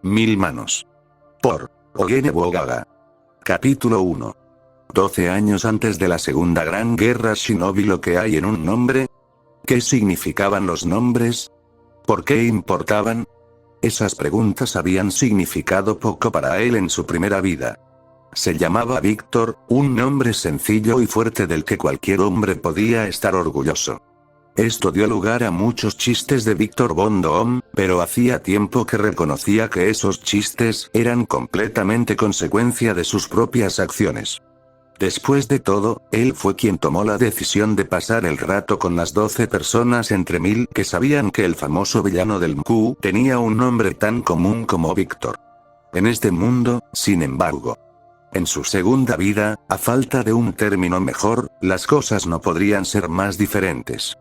Mil manos. Por Ogene Bogaga. Capítulo 1. 12 años antes de la Segunda Gran Guerra Shinobi. Lo que hay en un nombre. ¿Qué significaban los nombres? ¿Por qué importaban? Esas preguntas habían significado poco para él en su primera vida. Se llamaba Víctor, un nombre sencillo y fuerte del que cualquier hombre podía estar orgulloso. Esto dio lugar a muchos chistes de Víctor Von Doom, pero hacía tiempo que reconocía que esos chistes eran completamente consecuencia de sus propias acciones. Después de todo, él fue quien tomó la decisión de pasar el rato con las 12 personas entre 1000 que sabían que el famoso villano del MQ tenía un nombre tan común como Víctor. En este mundo, sin embargo, en su segunda vida, a falta de un término mejor, las cosas no podrían ser más diferentes.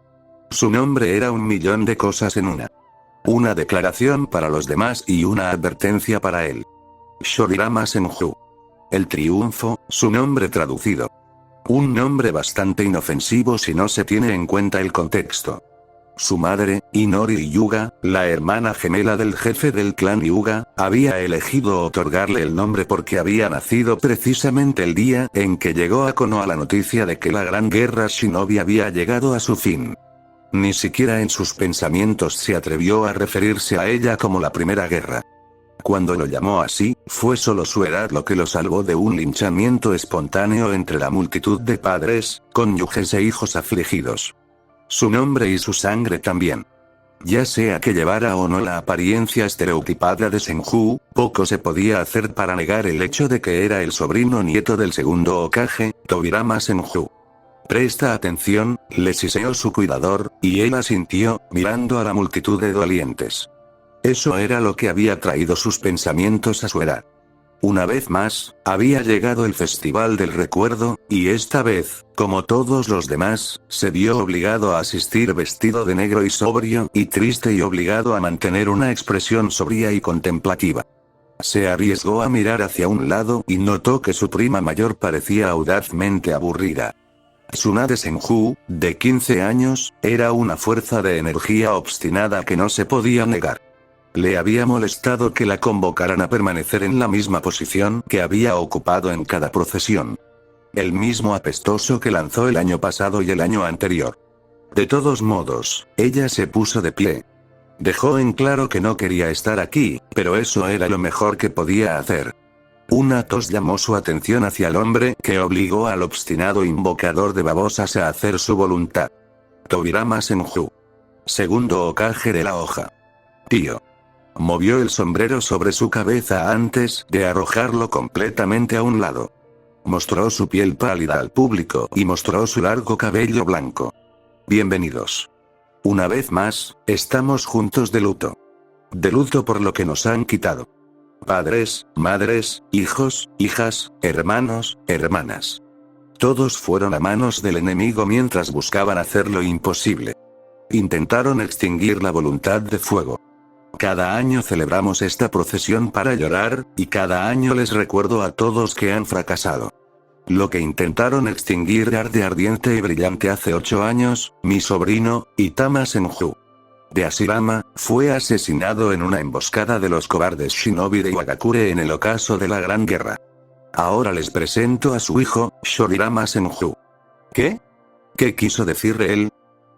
Su nombre era 1.000.000 de cosas en una. Una declaración para los demás y una advertencia para él. Shorirama Senju. El triunfo, su nombre traducido. Un nombre bastante inofensivo si no se tiene en cuenta el contexto. Su madre, Inori Hyuga, la hermana gemela del jefe del clan Hyuga, había elegido otorgarle el nombre porque había nacido precisamente el día en que llegó a Konoha la noticia de que la Gran Guerra Shinobi había llegado a su fin. Ni siquiera en sus pensamientos se atrevió a referirse a ella como la Primera Guerra. Cuando lo llamó así, fue solo su edad lo que lo salvó de un linchamiento espontáneo entre la multitud de padres, cónyuges e hijos afligidos. Su nombre y su sangre también. Ya sea que llevara o no la apariencia estereotipada de Senju, poco se podía hacer para negar el hecho de que era el sobrino nieto del segundo Hokage, Tobirama Senju. Presta atención, le siseó su cuidador, y él asintió, mirando a la multitud de dolientes. Eso era lo que había traído sus pensamientos a su edad. Una vez más, había llegado el Festival del Recuerdo, y esta vez, como todos los demás, se vio obligado a asistir vestido de negro y sobrio, y triste y obligado a mantener una expresión sobria y contemplativa. Se arriesgó a mirar hacia un lado y notó que su prima mayor parecía audazmente aburrida. Tsunade Senju, de 15 años, era una fuerza de energía obstinada que no se podía negar. Le había molestado que la convocaran a permanecer en la misma posición que había ocupado en cada procesión. El mismo apestoso que lanzó el año pasado y el año anterior. De todos modos, ella se puso de pie. Dejó en claro que no quería estar aquí, pero eso era lo mejor que podía hacer. Una tos llamó su atención hacia el hombre que obligó al obstinado invocador de babosas a hacer su voluntad. Tobirama Senju. Segundo Hokage de la hoja. Tío. Movió el sombrero sobre su cabeza antes de arrojarlo completamente a un lado. Mostró su piel pálida al público y mostró su largo cabello blanco. Bienvenidos. Una vez más, estamos juntos de luto. De luto por lo que nos han quitado. Padres, madres, hijos, hijas, hermanos, hermanas. Todos fueron a manos del enemigo mientras buscaban hacer lo imposible. Intentaron extinguir la voluntad de fuego. Cada año celebramos esta procesión para llorar, y cada año les recuerdo a todos que han fracasado. Lo que intentaron extinguir arde ardiente y brillante hace 8 años, mi sobrino, Itama Senju. De Ashirama, fue asesinado en una emboscada de los cobardes shinobi de Iwagakure en el ocaso de la Gran Guerra. Ahora les presento a su hijo, Shorirama Senju. ¿Qué? ¿Qué quiso decir él?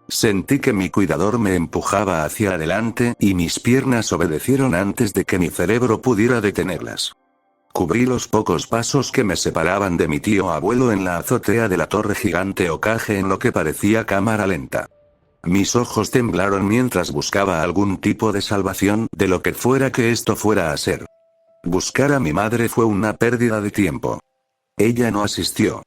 Sentí que mi cuidador me empujaba hacia adelante y mis piernas obedecieron antes de que mi cerebro pudiera detenerlas. Cubrí los pocos pasos que me separaban de mi tío abuelo en la azotea de la torre gigante Hokage en lo que parecía cámara lenta. Mis ojos temblaron mientras buscaba algún tipo de salvación de lo que fuera que esto fuera a ser. Buscar a mi madre fue una pérdida de tiempo. Ella no asistió.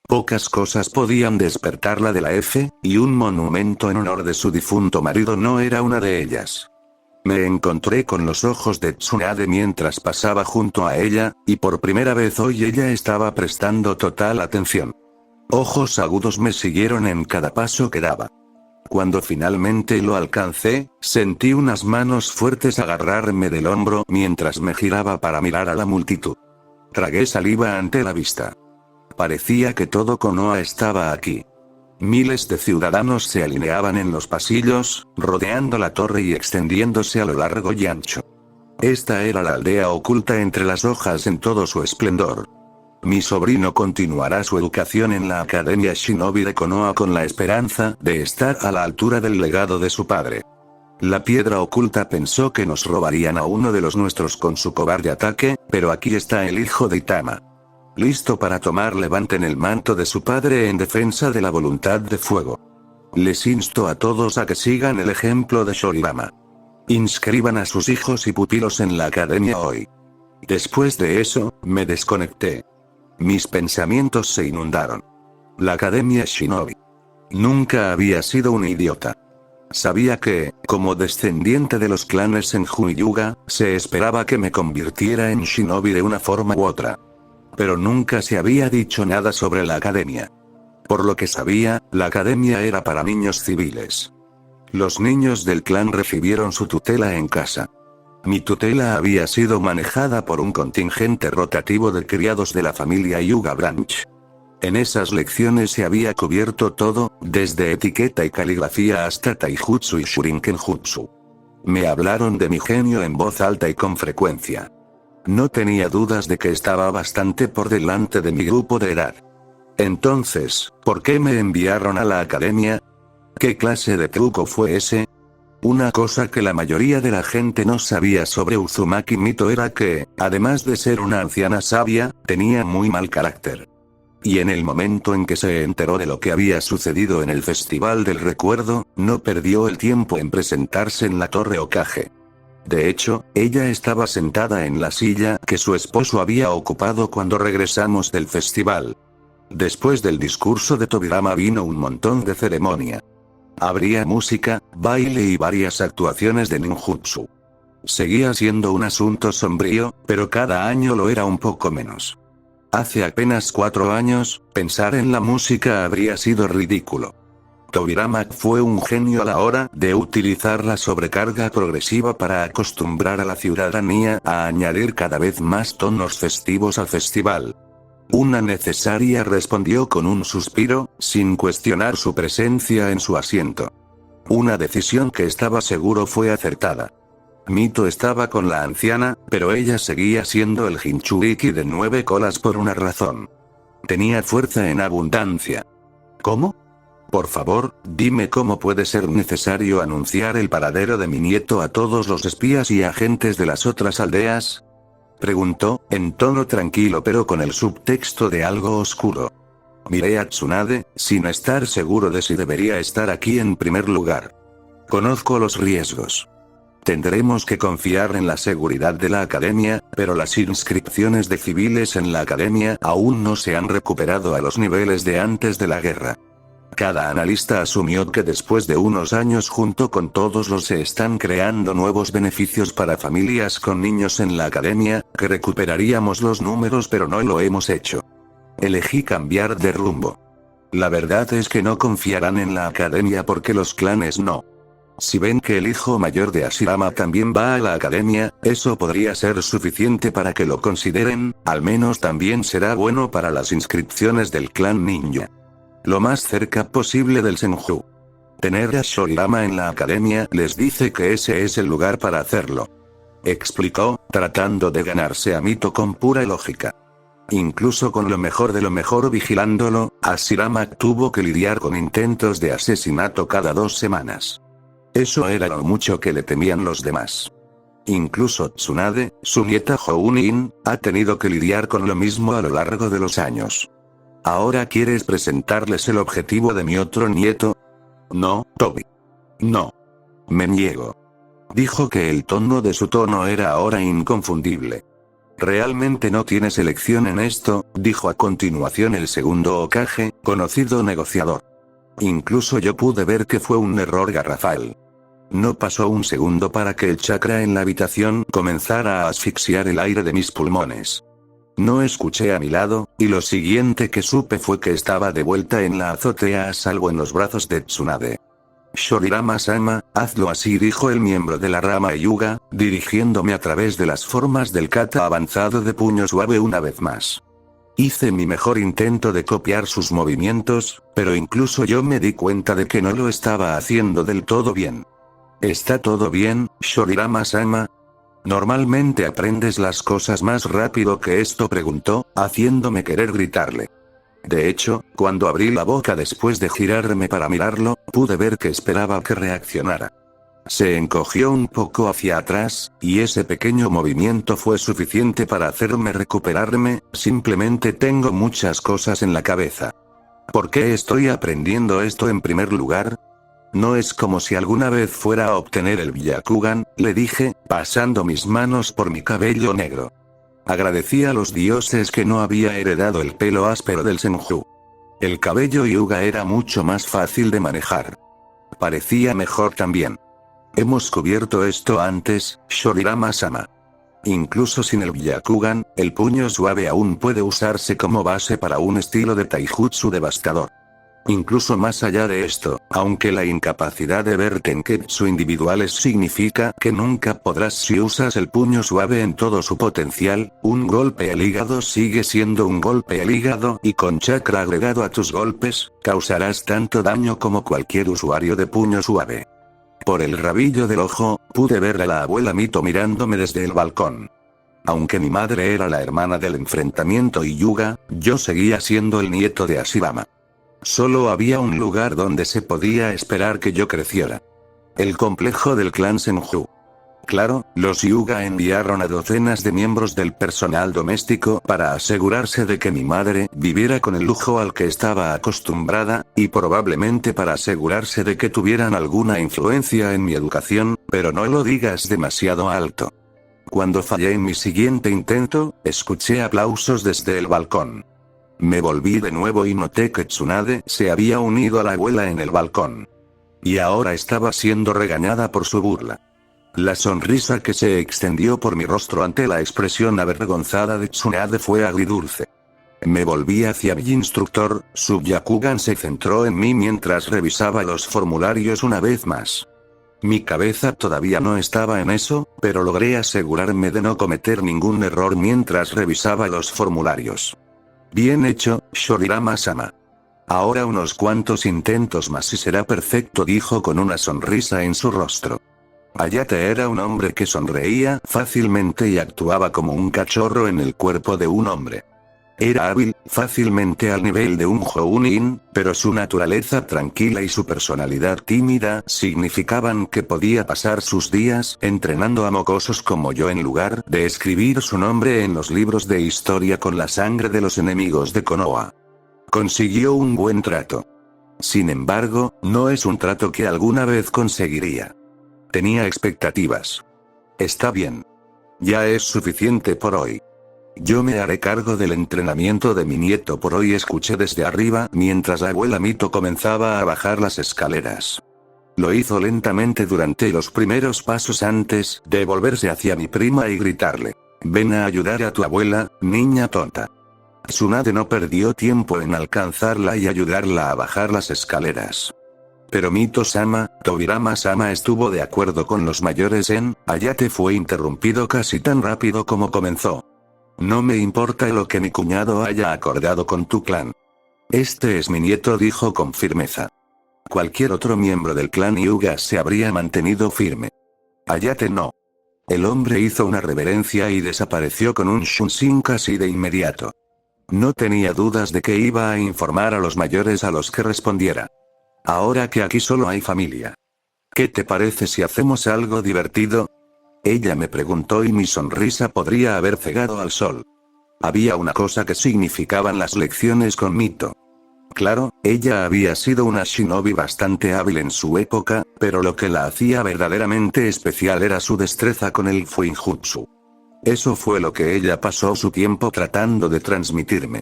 Pocas cosas podían despertarla de la F, y un monumento en honor de su difunto marido no era una de ellas. Me encontré con los ojos de Tsunade mientras pasaba junto a ella, y por primera vez hoy ella estaba prestando total atención. Ojos agudos me siguieron en cada paso que daba. Cuando finalmente lo alcancé, sentí unas manos fuertes agarrarme del hombro mientras me giraba para mirar a la multitud. Tragué saliva ante la vista. Parecía que todo Konoha estaba aquí. Miles de ciudadanos se alineaban en los pasillos, rodeando la torre y extendiéndose a lo largo y ancho. Esta era la aldea oculta entre las hojas en todo su esplendor. Mi sobrino continuará su educación en la Academia Shinobi de Konoha con la esperanza de estar a la altura del legado de su padre. La piedra oculta pensó que nos robarían a uno de los nuestros con su cobarde ataque, pero aquí está el hijo de Itama. Listo para tomar levanten el manto de su padre en defensa de la voluntad de fuego. Les insto a todos a que sigan el ejemplo de Shorirama. Inscriban a sus hijos y pupilos en la academia hoy. Después de eso, me desconecté. Mis pensamientos se inundaron. La academia Shinobi. Nunca había sido un idiota. Sabía que, como descendiente de los clanes Senju y Hyuga, se esperaba que me convirtiera en Shinobi de una forma u otra. Pero nunca se había dicho nada sobre la academia. Por lo que sabía, la academia era para niños civiles. Los niños del clan recibieron su tutela en casa. Mi tutela había sido manejada por un contingente rotativo de criados de la familia Hyuga Branch. En esas lecciones se había cubierto todo, desde etiqueta y caligrafía hasta taijutsu y shurikenjutsu. Me hablaron de mi genio en voz alta y con frecuencia. No tenía dudas de que estaba bastante por delante de mi grupo de edad. Entonces, ¿por qué me enviaron a la academia? ¿Qué clase de truco fue ese? Una cosa que la mayoría de la gente no sabía sobre Uzumaki Mito era que, además de ser una anciana sabia, tenía muy mal carácter. Y en el momento en que se enteró de lo que había sucedido en el Festival del Recuerdo, no perdió el tiempo en presentarse en la Torre Hokage. De hecho, ella estaba sentada en la silla que su esposo había ocupado cuando regresamos del festival. Después del discurso de Tobirama vino un montón de ceremonia. Habría música, baile y varias actuaciones de ninjutsu. Seguía siendo un asunto sombrío, pero cada año lo era un poco menos. Hace apenas 4 años, pensar en la música habría sido ridículo. Tobirama fue un genio a la hora de utilizar la sobrecarga progresiva para acostumbrar a la ciudadanía a añadir cada vez más tonos festivos al festival. Una necesaria respondió con un suspiro, sin cuestionar su presencia en su asiento. Una decisión que estaba seguro fue acertada. Mito estaba con la anciana, pero ella seguía siendo el Jinchuriki de 9 colas por una razón. Tenía fuerza en abundancia. ¿Cómo? Por favor, dime cómo puede ser necesario anunciar el paradero de mi nieto a todos los espías y agentes de las otras aldeas. Preguntó, en tono tranquilo pero con el subtexto de algo oscuro. Miré a Tsunade, sin estar seguro de si debería estar aquí en primer lugar. Conozco los riesgos. Tendremos que confiar en la seguridad de la academia, pero las inscripciones de civiles en la academia aún no se han recuperado a los niveles de antes de la guerra. Cada analista asumió que después de unos años junto con todos los se están creando nuevos beneficios para familias con niños en la academia, que recuperaríamos los números pero no lo hemos hecho. Elegí cambiar de rumbo. La verdad es que no confiarán en la academia porque los clanes no. Si ven que el hijo mayor de Ashirama también va a la academia, eso podría ser suficiente para que lo consideren, al menos también será bueno para las inscripciones del clan ninja. Lo más cerca posible del Senju. Tener a Shorirama en la academia les dice que ese es el lugar para hacerlo. Explicó, tratando de ganarse a Mito con pura lógica. Incluso con lo mejor de lo mejor vigilándolo, Ashirama tuvo que lidiar con intentos de asesinato cada 2 semanas. Eso era lo mucho que le temían los demás. Incluso Tsunade, su nieta Jounin, ha tenido que lidiar con lo mismo a lo largo de los años. ¿Ahora quieres presentarles el objetivo de mi otro nieto? No, Tobi. No. Me niego. Dijo que el tono de su tono era ahora inconfundible. Realmente no tienes elección en esto, dijo a continuación el segundo Hokage, conocido negociador. Incluso yo pude ver que fue un error garrafal. No pasó un segundo para que el chakra en la habitación comenzara a asfixiar el aire de mis pulmones. No escuché a mi lado, y lo siguiente que supe fue que estaba de vuelta en la azotea a salvo en los brazos de Tsunade. Shorirama-sama, hazlo así, dijo el miembro de la rama Hyuga, dirigiéndome a través de las formas del kata avanzado de puño suave una vez más. Hice mi mejor intento de copiar sus movimientos, pero incluso yo me di cuenta de que no lo estaba haciendo del todo bien. ¿Está todo bien, Shorirama-sama? ¿Normalmente aprendes las cosas más rápido que esto?, preguntó, haciéndome querer gritarle. De hecho, cuando abrí la boca después de girarme para mirarlo, pude ver que esperaba que reaccionara. Se encogió un poco hacia atrás, y ese pequeño movimiento fue suficiente para hacerme recuperarme. Simplemente tengo muchas cosas en la cabeza. ¿Por qué estoy aprendiendo esto en primer lugar? No es como si alguna vez fuera a obtener el Byakugan, le dije, pasando mis manos por mi cabello negro. Agradecí a los dioses que no había heredado el pelo áspero del Senju. El cabello Hyuga era mucho más fácil de manejar. Parecía mejor también. Hemos cubierto esto antes, Shorirama-sama. Incluso sin el Byakugan, el puño suave aún puede usarse como base para un estilo de taijutsu devastador. Incluso más allá de esto, aunque la incapacidad de ver tenketsu individuales significa que nunca podrás si usas el puño suave en todo su potencial, un golpe al hígado sigue siendo un golpe al hígado y con chakra agregado a tus golpes, causarás tanto daño como cualquier usuario de puño suave. Por el rabillo del ojo, pude ver a la abuela Mito mirándome desde el balcón. Aunque mi madre era la hermana del enfrentamiento y Hyuga, yo seguía siendo el nieto de Ashirama. Solo había un lugar donde se podía esperar que yo creciera. El complejo del clan Senju. Claro, los Hyuga enviaron a docenas de miembros del personal doméstico para asegurarse de que mi madre viviera con el lujo al que estaba acostumbrada, y probablemente para asegurarse de que tuvieran alguna influencia en mi educación, pero no lo digas demasiado alto. Cuando fallé en mi siguiente intento, escuché aplausos desde el balcón. Me volví de nuevo y noté que Tsunade se había unido a la abuela en el balcón. Y ahora estaba siendo regañada por su burla. La sonrisa que se extendió por mi rostro ante la expresión avergonzada de Tsunade fue agridulce. Me volví hacia mi instructor, su Byakugan se centró en mí mientras revisaba los formularios una vez más. Mi cabeza todavía no estaba en eso, pero logré asegurarme de no cometer ningún error mientras revisaba los formularios. Bien hecho, Shorirama-sama. Ahora unos cuantos intentos más y será perfecto, dijo con una sonrisa en su rostro. Hayate era un hombre que sonreía fácilmente y actuaba como un cachorro en el cuerpo de un hombre. Era hábil, fácilmente al nivel de un Jounin, pero su naturaleza tranquila y su personalidad tímida significaban que podía pasar sus días entrenando a mocosos como yo en lugar de escribir su nombre en los libros de historia con la sangre de los enemigos de Konoha. Consiguió un buen trato. Sin embargo, no es un trato que alguna vez conseguiría. Tenía expectativas. Está bien. Ya es suficiente por hoy. Yo me haré cargo del entrenamiento de mi nieto por hoy, escuché desde arriba mientras la abuela Mito comenzaba a bajar las escaleras. Lo hizo lentamente durante los primeros pasos antes de volverse hacia mi prima y gritarle: ven a ayudar a tu abuela, niña tonta. Tsunade no perdió tiempo en alcanzarla y ayudarla a bajar las escaleras. Pero Mito-sama, Tobirama-sama estuvo de acuerdo con los mayores en Hayate fue interrumpido casi tan rápido como comenzó. No me importa lo que mi cuñado haya acordado con tu clan. Este es mi nieto, dijo con firmeza. Cualquier otro miembro del clan Hyuga se habría mantenido firme. Hayate no. El hombre hizo una reverencia y desapareció con un shunshin casi de inmediato. No tenía dudas de que iba a informar a los mayores a los que respondiera. Ahora que aquí solo hay familia. ¿Qué te parece si hacemos algo divertido? Ella me preguntó y mi sonrisa podría haber cegado al sol. Había una cosa que significaban las lecciones con Mito. Claro, ella había sido una shinobi bastante hábil en su época, pero lo que la hacía verdaderamente especial era su destreza con el fuinjutsu. Eso fue lo que ella pasó su tiempo tratando de transmitirme.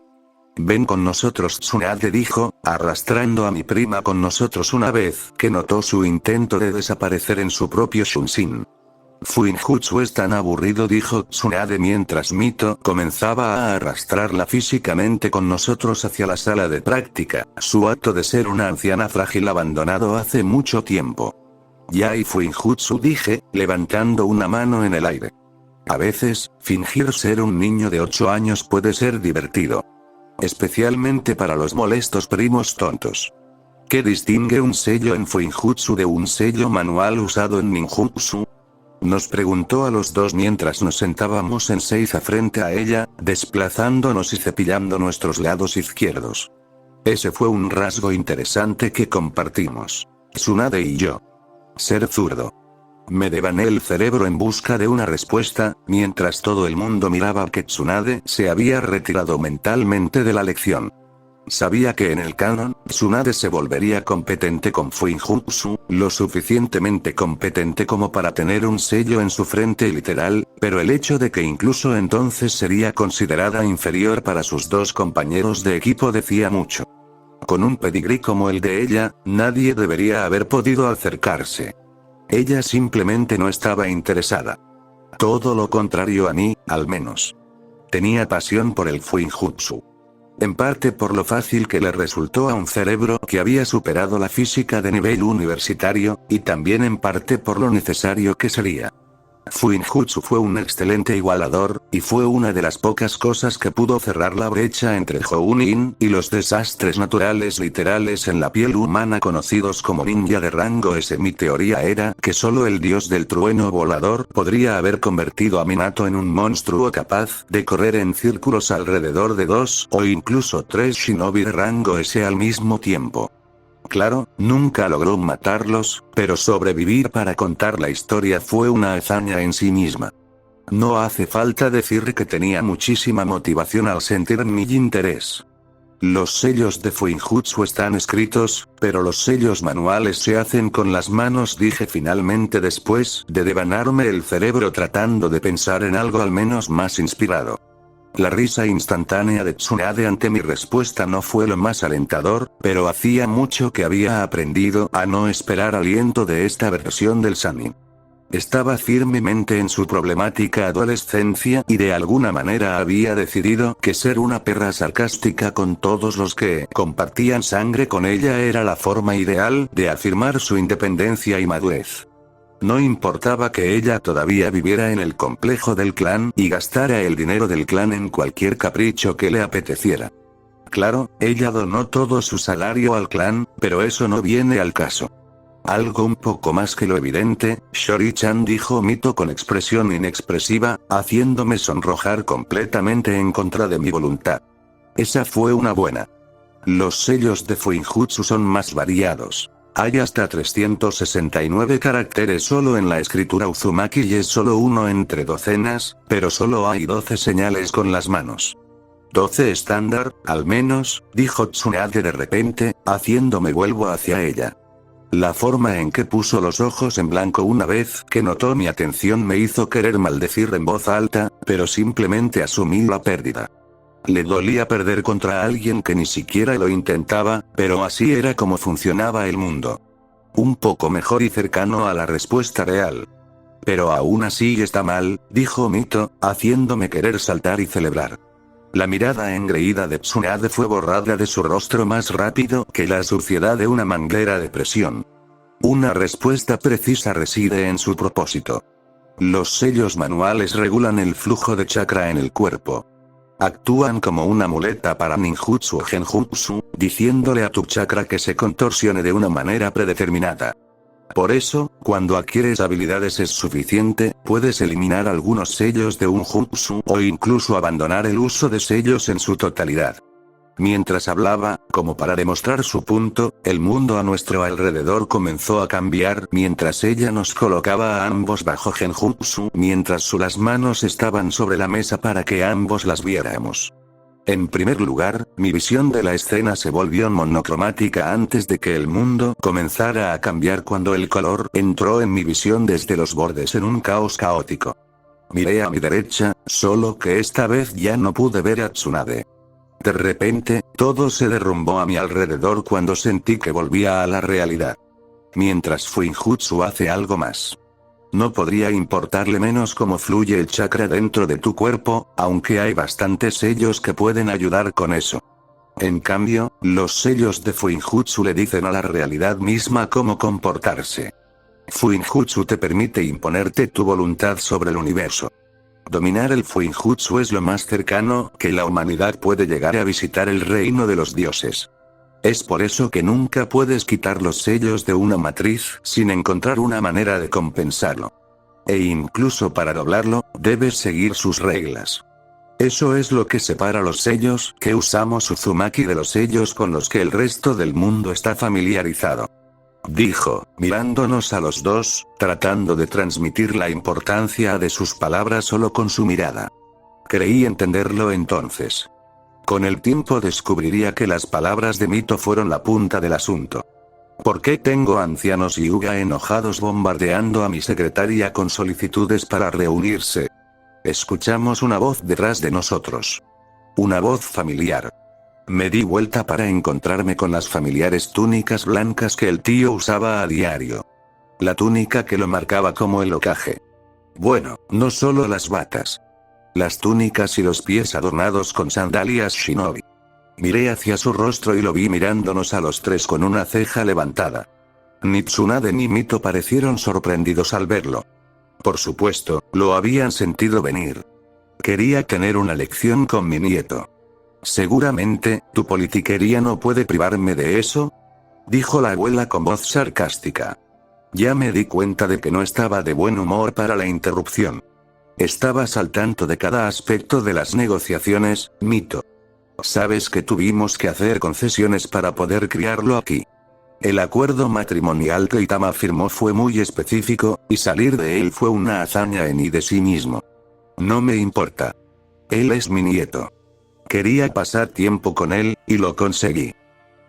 Ven con nosotros, Tsunade dijo, arrastrando a mi prima con nosotros una vez que notó su intento de desaparecer en su propio shunshin. Fuinjutsu es tan aburrido, dijo Tsunade mientras Mito comenzaba a arrastrarla físicamente con nosotros hacia la sala de práctica, su acto de ser una anciana frágil abandonado hace mucho tiempo. Yai Fuinjutsu, dije, levantando una mano en el aire. A veces, fingir ser un niño de 8 años puede ser divertido. Especialmente para los molestos primos tontos. ¿Qué distingue un sello en Fuinjutsu de un sello manual usado en ninjutsu? Nos preguntó a los dos mientras nos sentábamos en seiza frente a ella, desplazándonos y cepillando nuestros lados izquierdos. Ese fue un rasgo interesante que compartimos. Tsunade y yo. Ser zurdo. Me devané el cerebro en busca de una respuesta, mientras todo el mundo miraba que Tsunade se había retirado mentalmente de la lección. Sabía que en el canon, Tsunade se volvería competente con Fuinjutsu, lo suficientemente competente como para tener un sello en su frente literal, pero el hecho de que incluso entonces sería considerada inferior para sus dos compañeros de equipo decía mucho. Con un pedigrí como el de ella, nadie debería haber podido acercarse. Ella simplemente no estaba interesada. Todo lo contrario a mí, al menos. Tenía pasión por el Fuinjutsu. En parte por lo fácil que le resultó a un cerebro que había superado la física de nivel universitario, y también en parte por lo necesario que sería. Fuinjutsu fue un excelente igualador, y fue una de las pocas cosas que pudo cerrar la brecha entre Jounin y los desastres naturales literales en la piel humana conocidos como ninja de rango S. Mi teoría era que solo el dios del trueno volador podría haber convertido a Minato en un monstruo capaz de correr en círculos alrededor de 2 o incluso 3 shinobi de rango S al mismo tiempo. Claro, nunca logró matarlos, pero sobrevivir para contar la historia fue una hazaña en sí misma. No hace falta decir que tenía muchísima motivación al sentir mi interés. Los sellos de Fuinjutsu están escritos, pero los sellos manuales se hacen con las manos, dije finalmente después de devanarme el cerebro tratando de pensar en algo al menos más inspirado. La risa instantánea de Tsunade ante mi respuesta no fue lo más alentador, pero hacía mucho que había aprendido a no esperar aliento de esta versión del Sannin. Estaba firmemente en su problemática adolescencia y de alguna manera había decidido que ser una perra sarcástica con todos los que compartían sangre con ella era la forma ideal de afirmar su independencia y madurez. No importaba que ella todavía viviera en el complejo del clan y gastara el dinero del clan en cualquier capricho que le apeteciera. Claro, ella donó todo su salario al clan, pero eso no viene al caso. Algo un poco más que lo evidente, Shori-chan, dijo Mito con expresión inexpresiva, haciéndome sonrojar completamente en contra de mi voluntad. Esa fue una buena. Los sellos de Fuinjutsu son más variados. Hay hasta 369 caracteres solo en la escritura Uzumaki y es solo uno entre docenas, pero solo hay 12 señales con las manos. 12 estándar, al menos, dijo Tsunade de repente, haciéndome vuelvo hacia ella. La forma en que puso los ojos en blanco una vez que notó mi atención me hizo querer maldecir en voz alta, pero simplemente asumí la pérdida. Le dolía perder contra alguien que ni siquiera lo intentaba, pero así era como funcionaba el mundo. Un poco mejor y cercano a la respuesta real. Pero aún así está mal, dijo Mito, haciéndome querer saltar y celebrar. La mirada engreída de Tsunade fue borrada de su rostro más rápido que la suciedad de una manguera de presión. Una respuesta precisa reside en su propósito. Los sellos manuales regulan el flujo de chakra en el cuerpo. Actúan como una muleta para ninjutsu o genjutsu, diciéndole a tu chakra que se contorsione de una manera predeterminada. Por eso, cuando adquieres habilidades es suficiente, puedes eliminar algunos sellos de un jutsu o incluso abandonar el uso de sellos en su totalidad. Mientras hablaba, como para demostrar su punto, el mundo a nuestro alrededor comenzó a cambiar mientras ella nos colocaba a ambos bajo genjutsu mientras las manos estaban sobre la mesa para que ambos las viéramos. En primer lugar, mi visión de la escena se volvió monocromática antes de que el mundo comenzara a cambiar cuando el color entró en mi visión desde los bordes en un caos caótico. Miré a mi derecha, solo que esta vez ya no pude ver a Tsunade. De repente, todo se derrumbó a mi alrededor cuando sentí que volvía a la realidad. Mientras Fuinjutsu hace algo más. No podría importarle menos cómo fluye el chakra dentro de tu cuerpo, aunque hay bastantes sellos que pueden ayudar con eso. En cambio, los sellos de Fuinjutsu le dicen a la realidad misma cómo comportarse. Fuinjutsu te permite imponerte tu voluntad sobre el universo. Dominar el Fuinjutsu es lo más cercano que la humanidad puede llegar a visitar el reino de los dioses. Es por eso que nunca puedes quitar los sellos de una matriz sin encontrar una manera de compensarlo. E incluso para doblarlo, debes seguir sus reglas. Eso es lo que separa los sellos que usamos Uzumaki de los sellos con los que el resto del mundo está familiarizado. Dijo, mirándonos a los dos, tratando de transmitir la importancia de sus palabras solo con su mirada. Creí entenderlo entonces. Con el tiempo descubriría que las palabras de Mito fueron la punta del asunto. ¿Por qué tengo ancianos Hyuga enojados bombardeando a mi secretaria con solicitudes para reunirse? Escuchamos una voz detrás de nosotros. Una voz familiar. Me di vuelta para encontrarme con las familiares túnicas blancas que el tío usaba a diario. La túnica que lo marcaba como el Hokage. Bueno, no solo las batas. Las túnicas y los pies adornados con sandalias shinobi. Miré hacia su rostro y lo vi mirándonos a los tres con una ceja levantada. Ni Tsunade ni Mito parecieron sorprendidos al verlo. Por supuesto, lo habían sentido venir. Quería tener una lección con mi nieto. Seguramente, tu politiquería no puede privarme de eso, dijo la abuela con voz sarcástica. Ya me di cuenta de que no estaba de buen humor para la interrupción. Estabas al tanto de cada aspecto de las negociaciones, Mito. Sabes que tuvimos que hacer concesiones para poder criarlo aquí. El acuerdo matrimonial que Itama firmó fue muy específico, y salir de él fue una hazaña en y de sí mismo. No me importa. Él es mi nieto. Quería pasar tiempo con él, y lo conseguí.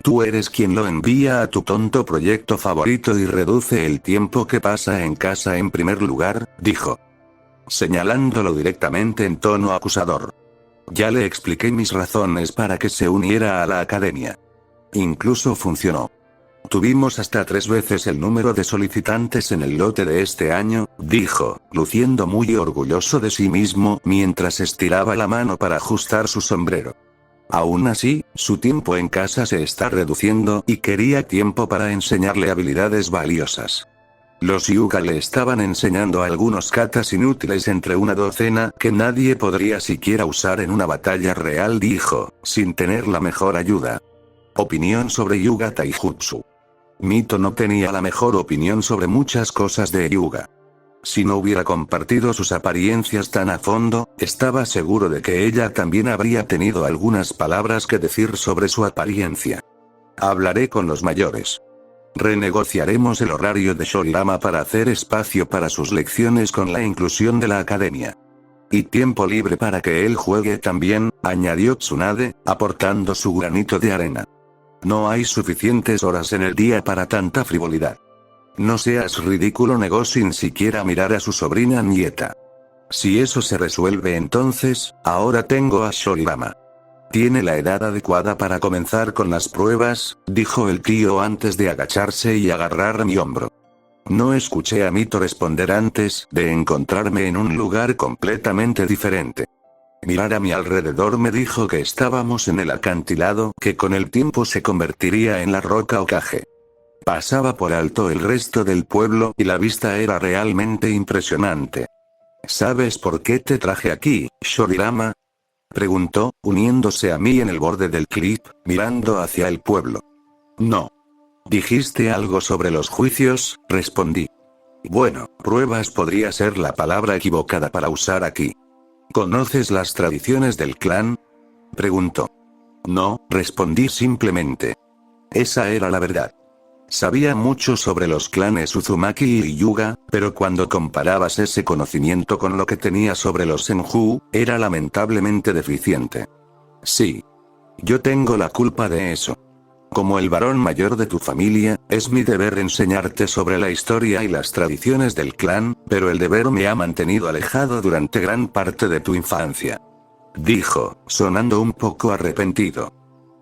Tú eres quien lo envía a tu tonto proyecto favorito y reduce el tiempo que pasa en casa en primer lugar, dijo. Señalándolo directamente en tono acusador. Ya le expliqué mis razones para que se uniera a la academia. Incluso funcionó. Tuvimos hasta 3 veces el número de solicitantes en el lote de este año, dijo, luciendo muy orgulloso de sí mismo mientras estiraba la mano para ajustar su sombrero. Aún así, su tiempo en casa se está reduciendo y quería tiempo para enseñarle habilidades valiosas. Los Hyuga le estaban enseñando algunos katas inútiles entre una docena que nadie podría siquiera usar en una batalla real, dijo, sin tener la mejor ayuda. Opinión sobre Hyuga Taijutsu. Mito no tenía la mejor opinión sobre muchas cosas de Hyuga. Si no hubiera compartido sus apariencias tan a fondo, estaba seguro de que ella también habría tenido algunas palabras que decir sobre su apariencia. Hablaré con los mayores. Renegociaremos el horario de Shorirama para hacer espacio para sus lecciones con la inclusión de la academia. Y tiempo libre para que él juegue también, añadió Tsunade, aportando su granito de arena. No hay suficientes horas en el día para tanta frivolidad. No seas ridículo, negó sin siquiera mirar a su sobrina nieta. Si eso se resuelve entonces, ahora tengo a Shorirama. Tiene la edad adecuada para comenzar con las pruebas, dijo el tío antes de agacharse y agarrar mi hombro. No escuché a Mito responder antes de encontrarme en un lugar completamente diferente. Mirar a mi alrededor me dijo que estábamos en el acantilado que con el tiempo se convertiría en la roca Hokage. Pasaba por alto el resto del pueblo y la vista era realmente impresionante. ¿Sabes por qué te traje aquí, Shorirama?, preguntó, uniéndose a mí en el borde del cliff, mirando hacia el pueblo. No. ¿Dijiste algo sobre los juicios?, respondí. Bueno, pruebas podría ser la palabra equivocada para usar aquí. ¿Conoces las tradiciones del clan?, preguntó. No, respondí simplemente. Esa era la verdad. Sabía mucho sobre los clanes Uzumaki y Hyuga, pero cuando comparabas ese conocimiento con lo que tenía sobre los Senju, era lamentablemente deficiente. Sí. Yo tengo la culpa de eso. Como el varón mayor de tu familia, es mi deber enseñarte sobre la historia y las tradiciones del clan, pero el deber me ha mantenido alejado durante gran parte de tu infancia. Dijo, sonando un poco arrepentido.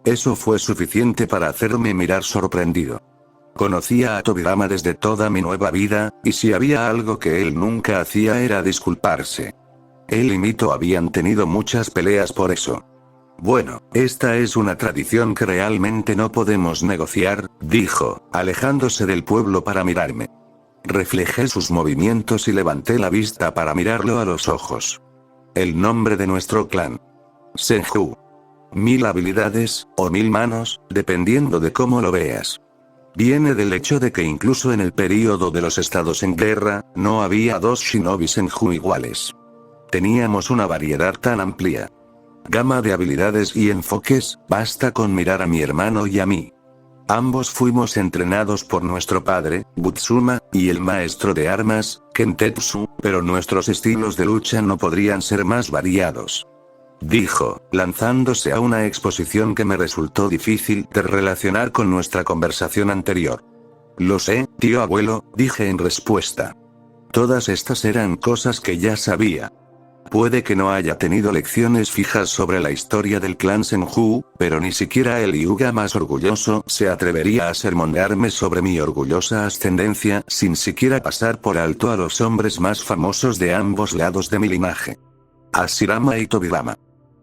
Eso fue suficiente para hacerme mirar sorprendido. Conocía a Tobirama desde toda mi nueva vida, y si había algo que él nunca hacía era disculparse. Él y Mito habían tenido muchas peleas por eso. Bueno, esta es una tradición que realmente no podemos negociar, dijo, alejándose del pueblo para mirarme. Reflejé sus movimientos y levanté la vista para mirarlo a los ojos. El nombre de nuestro clan. Senju. 1000 habilidades, o 1000 manos, dependiendo de cómo lo veas. Viene del hecho de que incluso en el período de los estados en guerra, no había dos shinobi senju iguales. Teníamos una variedad tan amplia. Gama de habilidades y enfoques, basta con mirar a mi hermano y a mí. Ambos fuimos entrenados por nuestro padre, Butsuma, y el maestro de armas, Kentetsu, pero nuestros estilos de lucha no podrían ser más variados. Dijo, lanzándose a una exposición que me resultó difícil de relacionar con nuestra conversación anterior. Lo sé, tío abuelo, dije en respuesta. Todas estas eran cosas que ya sabía. Puede que no haya tenido lecciones fijas sobre la historia del clan Senju, pero ni siquiera el Hyuga más orgulloso se atrevería a sermonearme sobre mi orgullosa ascendencia sin siquiera pasar por alto a los hombres más famosos de ambos lados de mi linaje. Hashirama y Tobirama.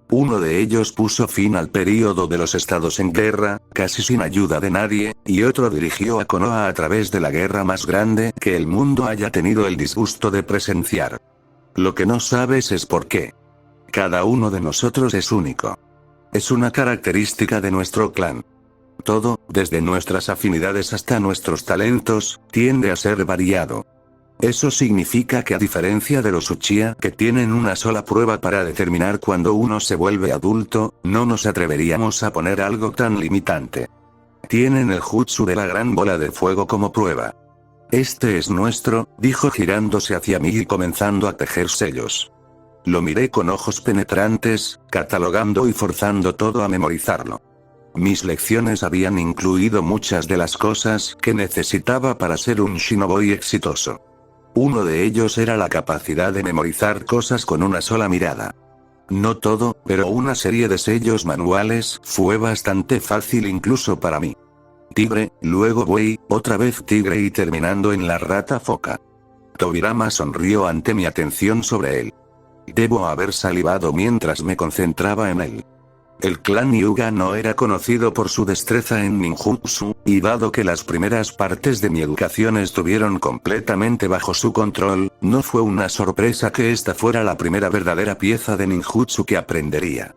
Uno de ellos puso fin al período de los estados en guerra, casi sin ayuda de nadie, y otro dirigió a Konoha a través de la guerra más grande que el mundo haya tenido el disgusto de presenciar. Lo que no sabes es por qué. Cada uno de nosotros es único. Es una característica de nuestro clan. Todo, desde nuestras afinidades hasta nuestros talentos, tiende a ser variado. Eso significa que a diferencia de los Uchiha que tienen una sola prueba para determinar cuándo uno se vuelve adulto, no nos atreveríamos a poner algo tan limitante. Tienen el jutsu de la gran bola de fuego como prueba. Este es nuestro, dijo girándose hacia mí y comenzando a tejer sellos. Lo miré con ojos penetrantes, catalogando y forzando todo a memorizarlo. Mis lecciones habían incluido muchas de las cosas que necesitaba para ser un shinobi exitoso. Uno de ellos era la capacidad de memorizar cosas con una sola mirada. No todo, pero una serie de sellos manuales fue bastante fácil incluso para mí. Tigre, luego buey, otra vez tigre y terminando en la rata foca. Tobirama sonrió ante mi atención sobre él. Debo haber salivado mientras me concentraba en él. El clan Hyuga no era conocido por su destreza en ninjutsu, y dado que las primeras partes de mi educación estuvieron completamente bajo su control, no fue una sorpresa que esta fuera la primera verdadera pieza de ninjutsu que aprendería.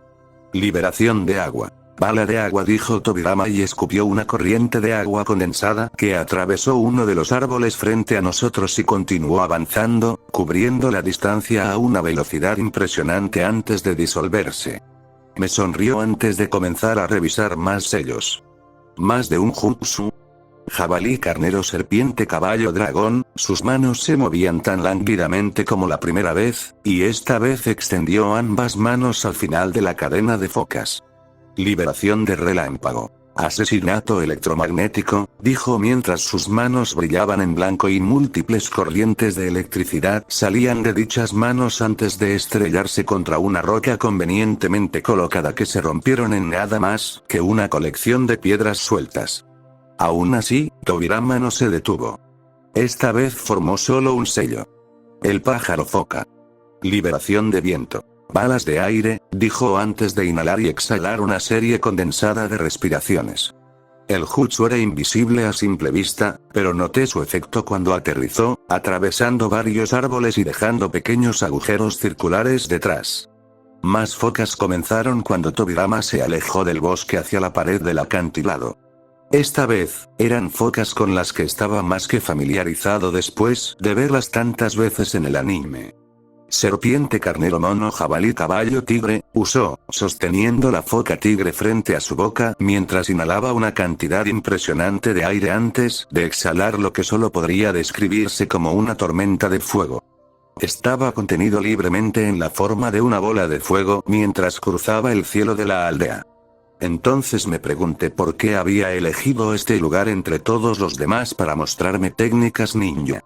Liberación de agua. Bala de agua, dijo Tobirama y escupió una corriente de agua condensada que atravesó uno de los árboles frente a nosotros y continuó avanzando, cubriendo la distancia a una velocidad impresionante antes de disolverse. Me sonrió antes de comenzar a revisar más sellos. ¿Más de un jutsu? Jabalí, carnero, serpiente, caballo, dragón, sus manos se movían tan lánguidamente como la primera vez, y esta vez extendió ambas manos al final de la cadena de focas. Liberación de relámpago. Asesinato electromagnético, dijo mientras sus manos brillaban en blanco y múltiples corrientes de electricidad salían de dichas manos antes de estrellarse contra una roca convenientemente colocada que se rompieron en nada más que una colección de piedras sueltas. Aún así, Tobirama no se detuvo. Esta vez formó solo un sello. El pájaro foca. Liberación de viento. Balas de aire, dijo antes de inhalar y exhalar una serie condensada de respiraciones. El jutsu era invisible a simple vista, pero noté su efecto cuando aterrizó, atravesando varios árboles y dejando pequeños agujeros circulares detrás. Más focas comenzaron cuando Tobirama se alejó del bosque hacia la pared del acantilado. Esta vez, eran focas con las que estaba más que familiarizado después de verlas tantas veces en el anime. Serpiente, carnero, mono, jabalí, caballo, tigre, usó, sosteniendo la foca tigre frente a su boca mientras inhalaba una cantidad impresionante de aire antes de exhalar lo que solo podría describirse como una tormenta de fuego. Estaba contenido libremente en la forma de una bola de fuego mientras cruzaba el cielo de la aldea. Entonces me pregunté por qué había elegido este lugar entre todos los demás para mostrarme técnicas ninja.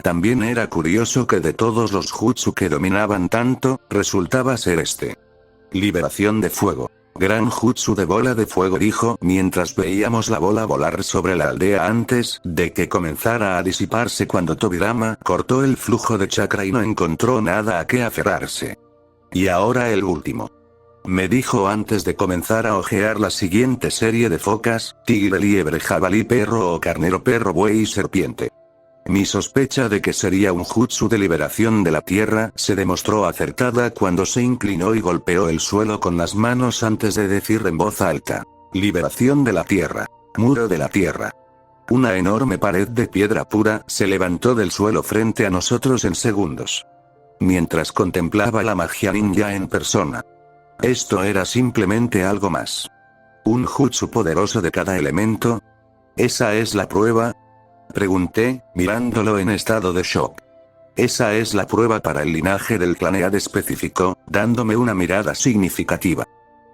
También era curioso que de todos los jutsu que dominaban tanto, resultaba ser este. Liberación de fuego. Gran jutsu de bola de fuego, dijo mientras veíamos la bola volar sobre la aldea antes de que comenzara a disiparse cuando Tobirama cortó el flujo de chakra y no encontró nada a qué aferrarse. Y ahora el último. Me dijo antes de comenzar a hojear la siguiente serie de focas, tigre, liebre, jabalí, perro o carnero, perro, buey y serpiente. Mi sospecha de que sería un jutsu de liberación de la tierra se demostró acertada cuando se inclinó y golpeó el suelo con las manos antes de decir en voz alta: liberación de la tierra. Muro de la tierra. Una enorme pared de piedra pura se levantó del suelo frente a nosotros en segundos. Mientras contemplaba la magia ninja en persona. Esto era simplemente algo más. ¿Un jutsu poderoso de cada elemento? ¿Esa es la prueba? Pregunté, mirándolo en estado de shock. Esa es la prueba para el linaje del clan Ead, especificó, dándome una mirada significativa.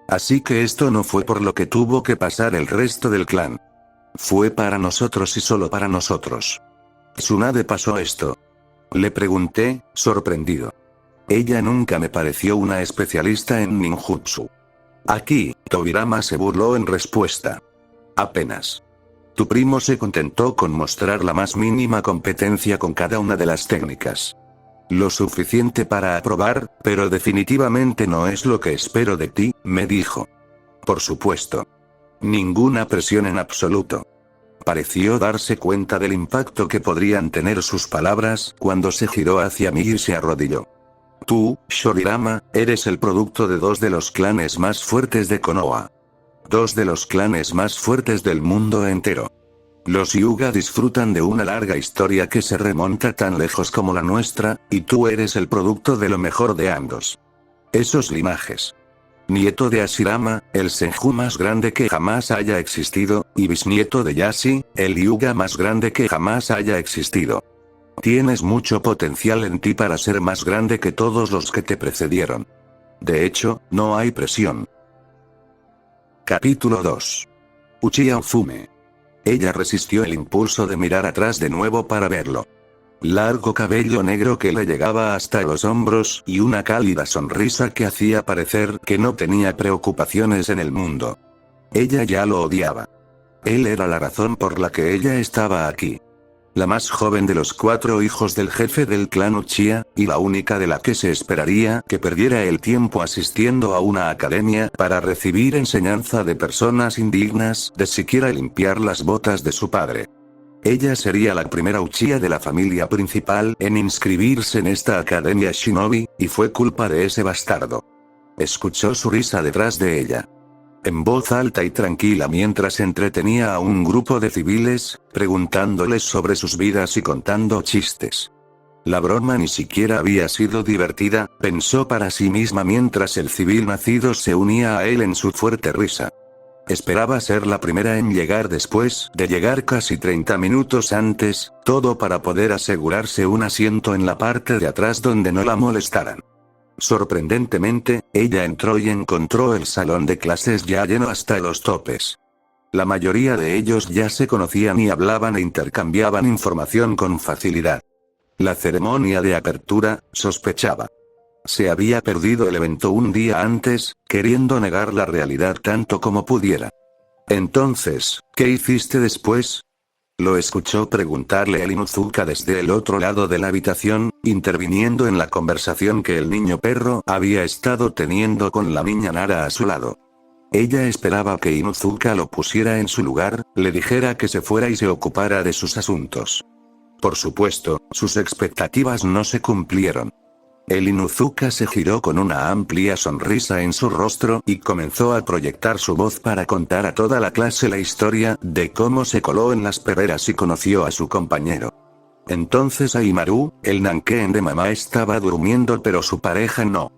Así que esto no fue por lo que tuvo que pasar el resto del clan. Fue para nosotros y solo para nosotros. ¿Tsunade pasó esto? Le pregunté, sorprendido. Ella nunca me pareció una especialista en ninjutsu. Aquí, Tobirama se burló en respuesta. Apenas. Tu primo se contentó con mostrar la más mínima competencia con cada una de las técnicas. Lo suficiente para aprobar, pero definitivamente no es lo que espero de ti, me dijo. Por supuesto. Ninguna presión en absoluto. Pareció darse cuenta del impacto que podrían tener sus palabras cuando se giró hacia mí y se arrodilló. Tú, Shorirama, eres el producto de dos de los clanes más fuertes de Konoha. Dos de los clanes más fuertes del mundo entero. Los Hyuga disfrutan de una larga historia que se remonta tan lejos como la nuestra, y tú eres el producto de lo mejor de ambos. Esos linajes. Nieto de Hashirama, el Senju más grande que jamás haya existido, y bisnieto de Yashi, el Hyuga más grande que jamás haya existido. Tienes mucho potencial en ti para ser más grande que todos los que te precedieron. De hecho, no hay presión. Capítulo 2. Uchiha Ofume. Ella resistió el impulso de mirar atrás de nuevo para verlo. Largo cabello negro que le llegaba hasta los hombros y una cálida sonrisa que hacía parecer que no tenía preocupaciones en el mundo. Ella ya lo odiaba. Él era la razón por la que ella estaba aquí. La más joven de los 4 hijos del jefe del clan Uchiha, y la única de la que se esperaría que perdiera el tiempo asistiendo a una academia para recibir enseñanza de personas indignas de siquiera limpiar las botas de su padre. Ella sería la primera Uchiha de la familia principal en inscribirse en esta academia Shinobi, y fue culpa de ese bastardo. Escuchó su risa detrás de ella. En voz alta y tranquila mientras entretenía a un grupo de civiles, preguntándoles sobre sus vidas y contando chistes. La broma ni siquiera había sido divertida, pensó para sí misma mientras el civil nacido se unía a él en su fuerte risa. Esperaba ser la primera en llegar después de llegar casi 30 minutos antes, todo para poder asegurarse un asiento en la parte de atrás donde no la molestaran. Sorprendentemente, ella entró y encontró el salón de clases ya lleno hasta los topes. La mayoría de ellos ya se conocían y hablaban e intercambiaban información con facilidad. La ceremonia de apertura, sospechaba. Se había perdido el evento un día antes, queriendo negar la realidad tanto como pudiera. Entonces, ¿qué hiciste después? Lo escuchó preguntarle el Inuzuka desde el otro lado de la habitación, interviniendo en la conversación que el niño perro había estado teniendo con la niña Nara a su lado. Ella esperaba que Inuzuka lo pusiera en su lugar, le dijera que se fuera y se ocupara de sus asuntos. Por supuesto, sus expectativas no se cumplieron. El Inuzuka se giró con una amplia sonrisa en su rostro y comenzó a proyectar su voz para contar a toda la clase la historia de cómo se coló en las perreras y conoció a su compañero. Entonces Aimaru, el Nanken de mamá, estaba durmiendo pero su pareja no.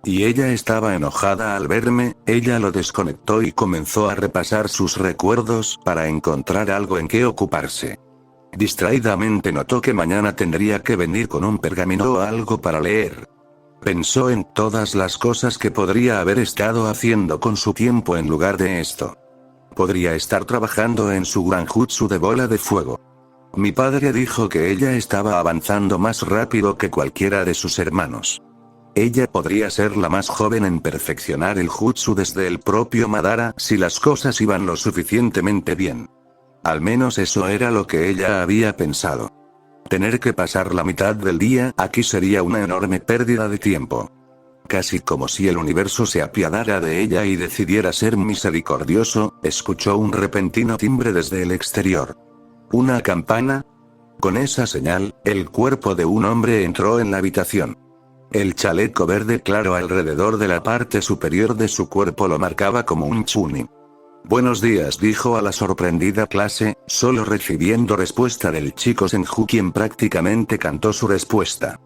Y ella estaba enojada al verme, ella lo desconectó y comenzó a repasar sus recuerdos para encontrar algo en qué ocuparse. Distraídamente notó que mañana tendría que venir con un pergamino o algo para leer. Pensó en todas las cosas que podría haber estado haciendo con su tiempo en lugar de esto. Podría estar trabajando en su gran jutsu de bola de fuego. Mi padre dijo que ella estaba avanzando más rápido que cualquiera de sus hermanos. Ella podría ser la más joven en perfeccionar el jutsu desde el propio Madara si las cosas iban lo suficientemente bien. Al menos eso era lo que ella había pensado. Tener que pasar la mitad del día aquí sería una enorme pérdida de tiempo. Casi como si el universo se apiadara de ella y decidiera ser misericordioso, escuchó un repentino timbre desde el exterior. ¿Una campana? Con esa señal, el cuerpo de un hombre entró en la habitación. El chaleco verde claro alrededor de la parte superior de su cuerpo lo marcaba como un chunin. Buenos días, dijo a la sorprendida clase, solo recibiendo respuesta del chico Senju, quien prácticamente cantó su respuesta.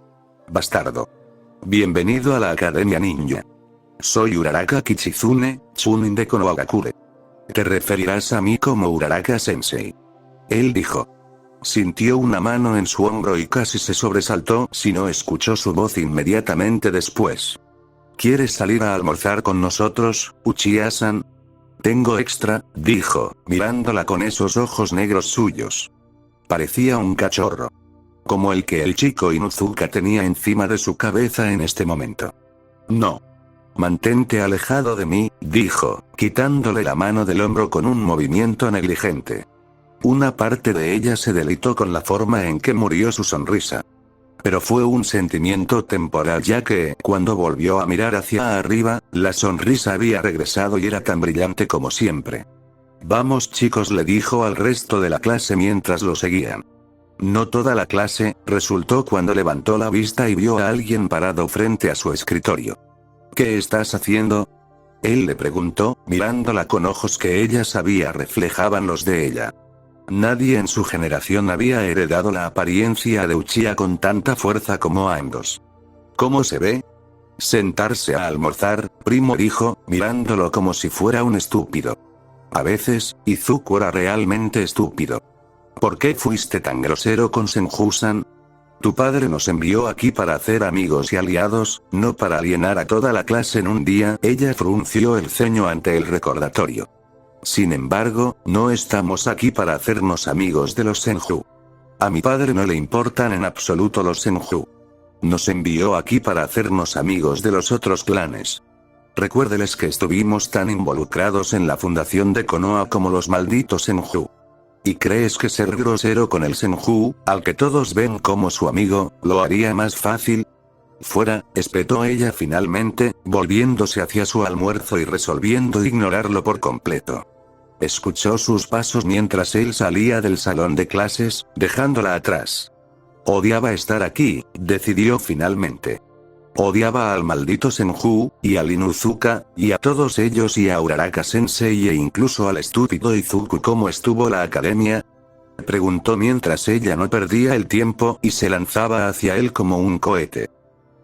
Bastardo. Bienvenido a la Academia Ninja. Soy Uraraka Kichizune, Chunin de Konohagakure. Te referirás a mí como Uraraka Sensei. Él dijo. Sintió una mano en su hombro y casi se sobresaltó si no escuchó su voz inmediatamente después. ¿Quieres salir a almorzar con nosotros, Uchiha-san? Tengo extra, dijo, mirándola con esos ojos negros suyos. Parecía un cachorro. Como el que el chico Inuzuka tenía encima de su cabeza en este momento. No. Mantente alejado de mí, dijo, quitándole la mano del hombro con un movimiento negligente. Una parte de ella se deleitó con la forma en que murió su sonrisa. Pero fue un sentimiento temporal, ya que, cuando volvió a mirar hacia arriba, la sonrisa había regresado y era tan brillante como siempre. Vamos chicos, le dijo al resto de la clase mientras lo seguían. No toda la clase, resultó cuando levantó la vista y vio a alguien parado frente a su escritorio. ¿Qué estás haciendo? Él le preguntó, mirándola con ojos que ella sabía reflejaban los de ella. Nadie en su generación había heredado la apariencia de Uchiha con tanta fuerza como ambos. ¿Cómo se ve? Sentarse a almorzar, primo, dijo, mirándolo como si fuera un estúpido. A veces, Izuku era realmente estúpido. ¿Por qué fuiste tan grosero con Senju-san? Tu padre nos envió aquí para hacer amigos y aliados, no para alienar a toda la clase en un día. Ella frunció el ceño ante el recordatorio. Sin embargo, no estamos aquí para hacernos amigos de los Senju. A mi padre no le importan en absoluto los Senju. Nos envió aquí para hacernos amigos de los otros clanes. Recuérdeles que estuvimos tan involucrados en la fundación de Konoha como los malditos Senju. ¿Y crees que ser grosero con el Senju, al que todos ven como su amigo, lo haría más fácil? Fuera, espetó ella finalmente, volviéndose hacia su almuerzo y resolviendo ignorarlo por completo. Escuchó sus pasos mientras él salía del salón de clases, dejándola atrás. Odiaba estar aquí, decidió finalmente. Odiaba al maldito Senju, y al Inuzuka, y a todos ellos y a Uraraka Sensei e incluso al estúpido Izuku. ¿Cómo estuvo la academia? Preguntó mientras ella no perdía el tiempo y se lanzaba hacia él como un cohete.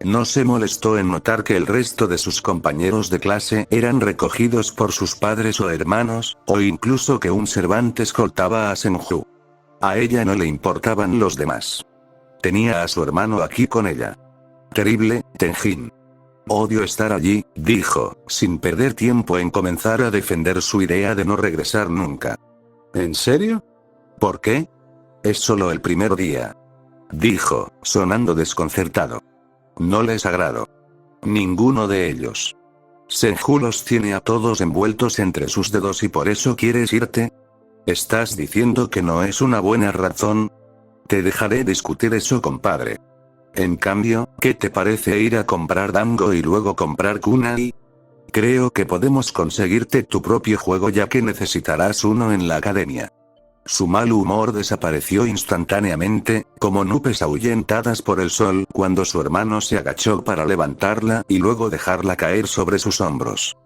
No se molestó en notar que el resto de sus compañeros de clase eran recogidos por sus padres o hermanos, o incluso que un servante escoltaba a Senju. A ella no le importaban los demás. Tenía a su hermano aquí con ella. Terrible, Tenjin. Odio estar allí, dijo, sin perder tiempo en comenzar a defender su idea de no regresar nunca. ¿En serio? ¿Por qué? Es solo el primer día. Dijo, sonando desconcertado. No les agrado. Ninguno de ellos. Senju los tiene a todos envueltos entre sus dedos y por eso quieres irte. ¿Estás diciendo que no es una buena razón? Te dejaré discutir eso, compadre. En cambio, ¿qué te parece ir a comprar dango y luego comprar kunai? Creo que podemos conseguirte tu propio juego ya que necesitarás uno en la academia. Su mal humor desapareció instantáneamente, como nubes ahuyentadas por el sol, cuando su hermano se agachó para levantarla y luego dejarla caer sobre sus hombros.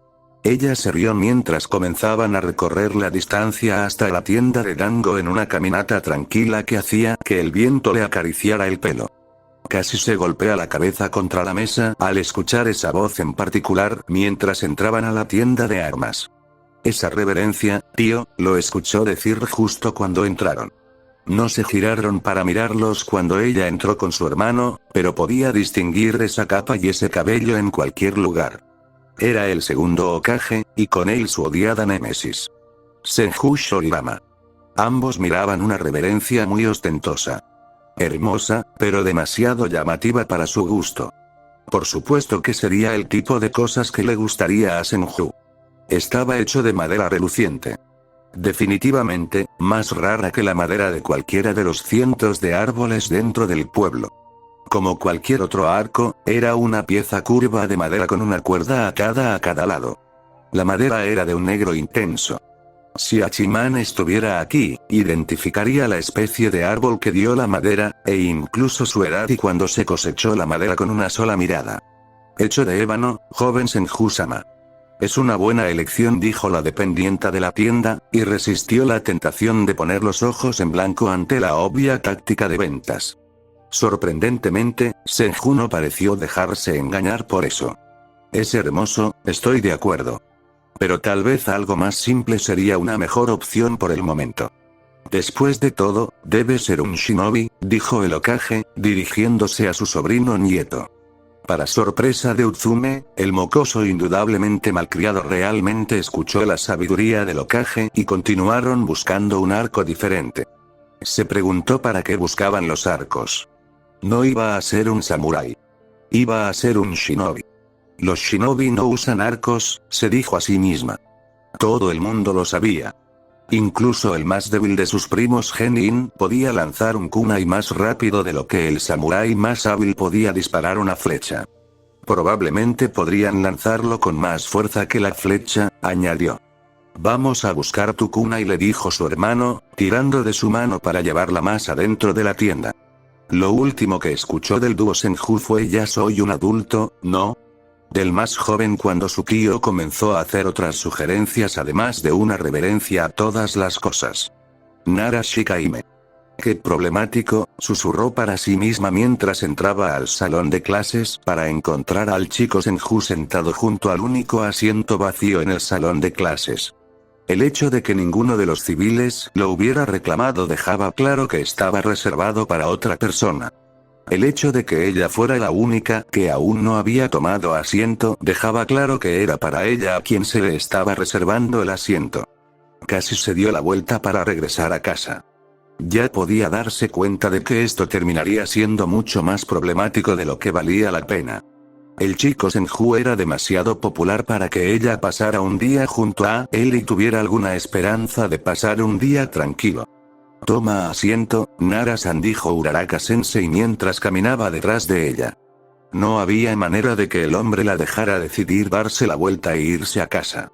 Ella se rió mientras comenzaban a recorrer la distancia hasta la tienda de dango en una caminata tranquila que hacía que el viento le acariciara el pelo. Casi se golpea la cabeza contra la mesa al escuchar esa voz en particular mientras entraban a la tienda de armas. Esa reverencia, tío, lo escuchó decir justo cuando entraron. No se giraron para mirarlos cuando ella entró con su hermano, pero podía distinguir esa capa y ese cabello en cualquier lugar. Era el segundo Hokage, y con él su odiada némesis. Senju Shoribama. Ambos miraban una reverencia muy ostentosa. Hermosa, pero demasiado llamativa para su gusto. Por supuesto que sería el tipo de cosas que le gustaría a Senju. Estaba hecho de madera reluciente. Definitivamente, más rara que la madera de cualquiera de los cientos de árboles dentro del pueblo. Como cualquier otro arco, era una pieza curva de madera con una cuerda atada a cada lado. La madera era de un negro intenso. Si Hachiman estuviera aquí, identificaría la especie de árbol que dio la madera, e incluso su edad y cuando se cosechó la madera con una sola mirada. Hecho de ébano, joven Senju-sama. Es una buena elección, dijo la dependienta de la tienda, y resistió la tentación de poner los ojos en blanco ante la obvia táctica de ventas. Sorprendentemente, Senju no pareció dejarse engañar por eso. Es hermoso, estoy de acuerdo. Pero tal vez algo más simple sería una mejor opción por el momento. Después de todo, debe ser un shinobi, dijo el Hokage, dirigiéndose a su sobrino nieto. Para sorpresa de Utsume, el mocoso indudablemente malcriado realmente escuchó la sabiduría del Hokage y continuaron buscando un arco diferente. Se preguntó para qué buscaban los arcos. No iba a ser un samurái. Iba a ser un shinobi. Los shinobi no usan arcos, se dijo a sí misma. Todo el mundo lo sabía. Incluso el más débil de sus primos genin podía lanzar un kunai más rápido de lo que el samurái más hábil podía disparar una flecha. Probablemente podrían lanzarlo con más fuerza que la flecha, añadió. Vamos a buscar tu kunai, le dijo su hermano, tirando de su mano para llevarla más adentro de la tienda. Lo último que escuchó del dúo Senju fue "ya soy un adulto, ¿no?" Del más joven cuando su tío comenzó a hacer otras sugerencias además de una reverencia a todas las cosas. Nara Shikaime. Qué problemático, susurró para sí misma mientras entraba al salón de clases para encontrar al chico Senju sentado junto al único asiento vacío en el salón de clases. El hecho de que ninguno de los civiles lo hubiera reclamado dejaba claro que estaba reservado para otra persona. El hecho de que ella fuera la única que aún no había tomado asiento dejaba claro que era para ella a quien se le estaba reservando el asiento. Casi se dio la vuelta para regresar a casa. Ya podía darse cuenta de que esto terminaría siendo mucho más problemático de lo que valía la pena. El chico Senju era demasiado popular para que ella pasara un día junto a él y tuviera alguna esperanza de pasar un día tranquilo. Toma asiento, Nara-san, dijo Uraraka-sensei mientras caminaba detrás de ella. No había manera de que el hombre la dejara decidir darse la vuelta e irse a casa.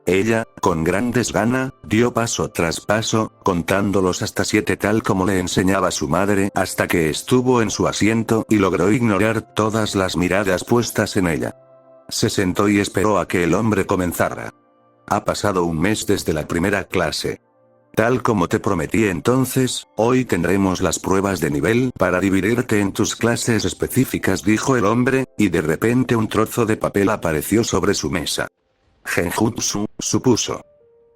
Ella, con gran desgana, dio paso tras paso, contándolos hasta 7 tal como le enseñaba su madre, hasta que estuvo en su asiento y logró ignorar todas las miradas puestas en ella. Se sentó y esperó a que el hombre comenzara. Ha pasado un mes desde la primera clase. Tal como te prometí entonces, hoy tendremos las pruebas de nivel para dividirte en tus clases específicas, dijo el hombre, y de repente un trozo de papel apareció sobre su mesa. Genjutsu, supuso.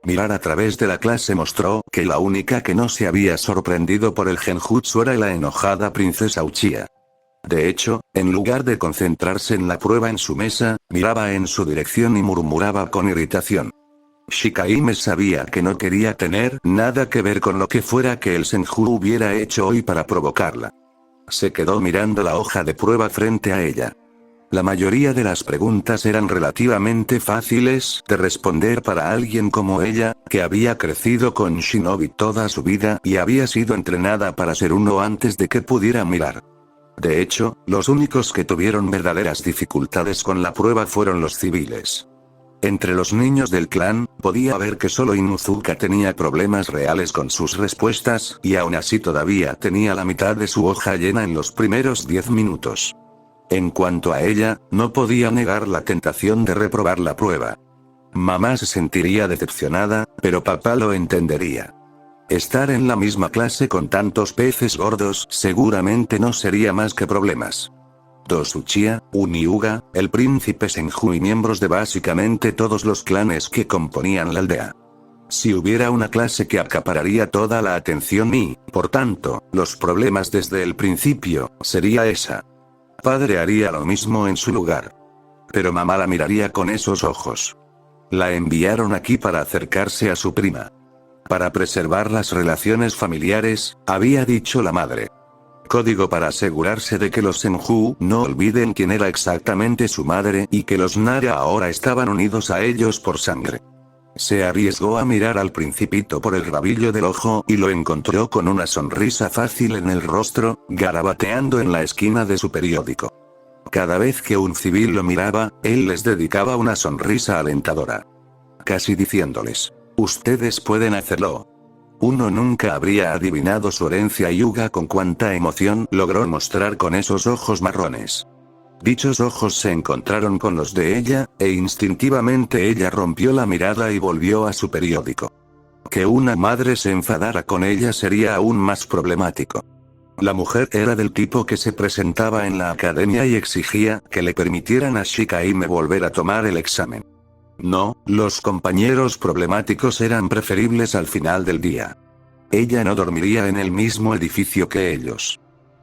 Mirar a través de la clase mostró que la única que no se había sorprendido por el genjutsu era la enojada princesa Uchiha. De hecho, en lugar de concentrarse en la prueba en su mesa, miraba en su dirección y murmuraba con irritación. Shikaime sabía que no quería tener nada que ver con lo que fuera que el Senju hubiera hecho hoy para provocarla. Se quedó mirando la hoja de prueba frente a ella. La mayoría de las preguntas eran relativamente fáciles de responder para alguien como ella, que había crecido con Shinobi toda su vida y había sido entrenada para ser uno antes de que pudiera mirar. De hecho, los únicos que tuvieron verdaderas dificultades con la prueba fueron los civiles. Entre los niños del clan, podía ver que solo Inuzuka tenía problemas reales con sus respuestas, y aún así todavía tenía la mitad de su hoja llena en los primeros 10 minutos. En cuanto a ella, no podía negar la tentación de reprobar la prueba. Mamá se sentiría decepcionada, pero papá lo entendería. Estar en la misma clase con tantos peces gordos seguramente no sería más que problemas. Dos Uchiha, un Hyuga, el príncipe Senju y miembros de básicamente todos los clanes que componían la aldea. Si hubiera una clase que acapararía toda la atención y, por tanto, los problemas desde el principio, sería esa. Padre haría lo mismo en su lugar. Pero mamá la miraría con esos ojos. La enviaron aquí para acercarse a su prima. Para preservar las relaciones familiares, había dicho la madre. Código para asegurarse de que los Senju no olviden quién era exactamente su madre y que los Nara ahora estaban unidos a ellos por sangre. Se arriesgó a mirar al principito por el rabillo del ojo y lo encontró con una sonrisa fácil en el rostro, garabateando en la esquina de su periódico. Cada vez que un civil lo miraba, él les dedicaba una sonrisa alentadora. Casi diciéndoles, ustedes pueden hacerlo. Uno nunca habría adivinado su herencia Hyuga con cuánta emoción logró mostrar con esos ojos marrones. Dichos ojos se encontraron con los de ella, e instintivamente ella rompió la mirada y volvió a su periódico. Que una madre se enfadara con ella sería aún más problemático. La mujer era del tipo que se presentaba en la academia y exigía que le permitieran a Shikaime volver a tomar el examen. No, los compañeros problemáticos eran preferibles al final del día. Ella no dormiría en el mismo edificio que ellos.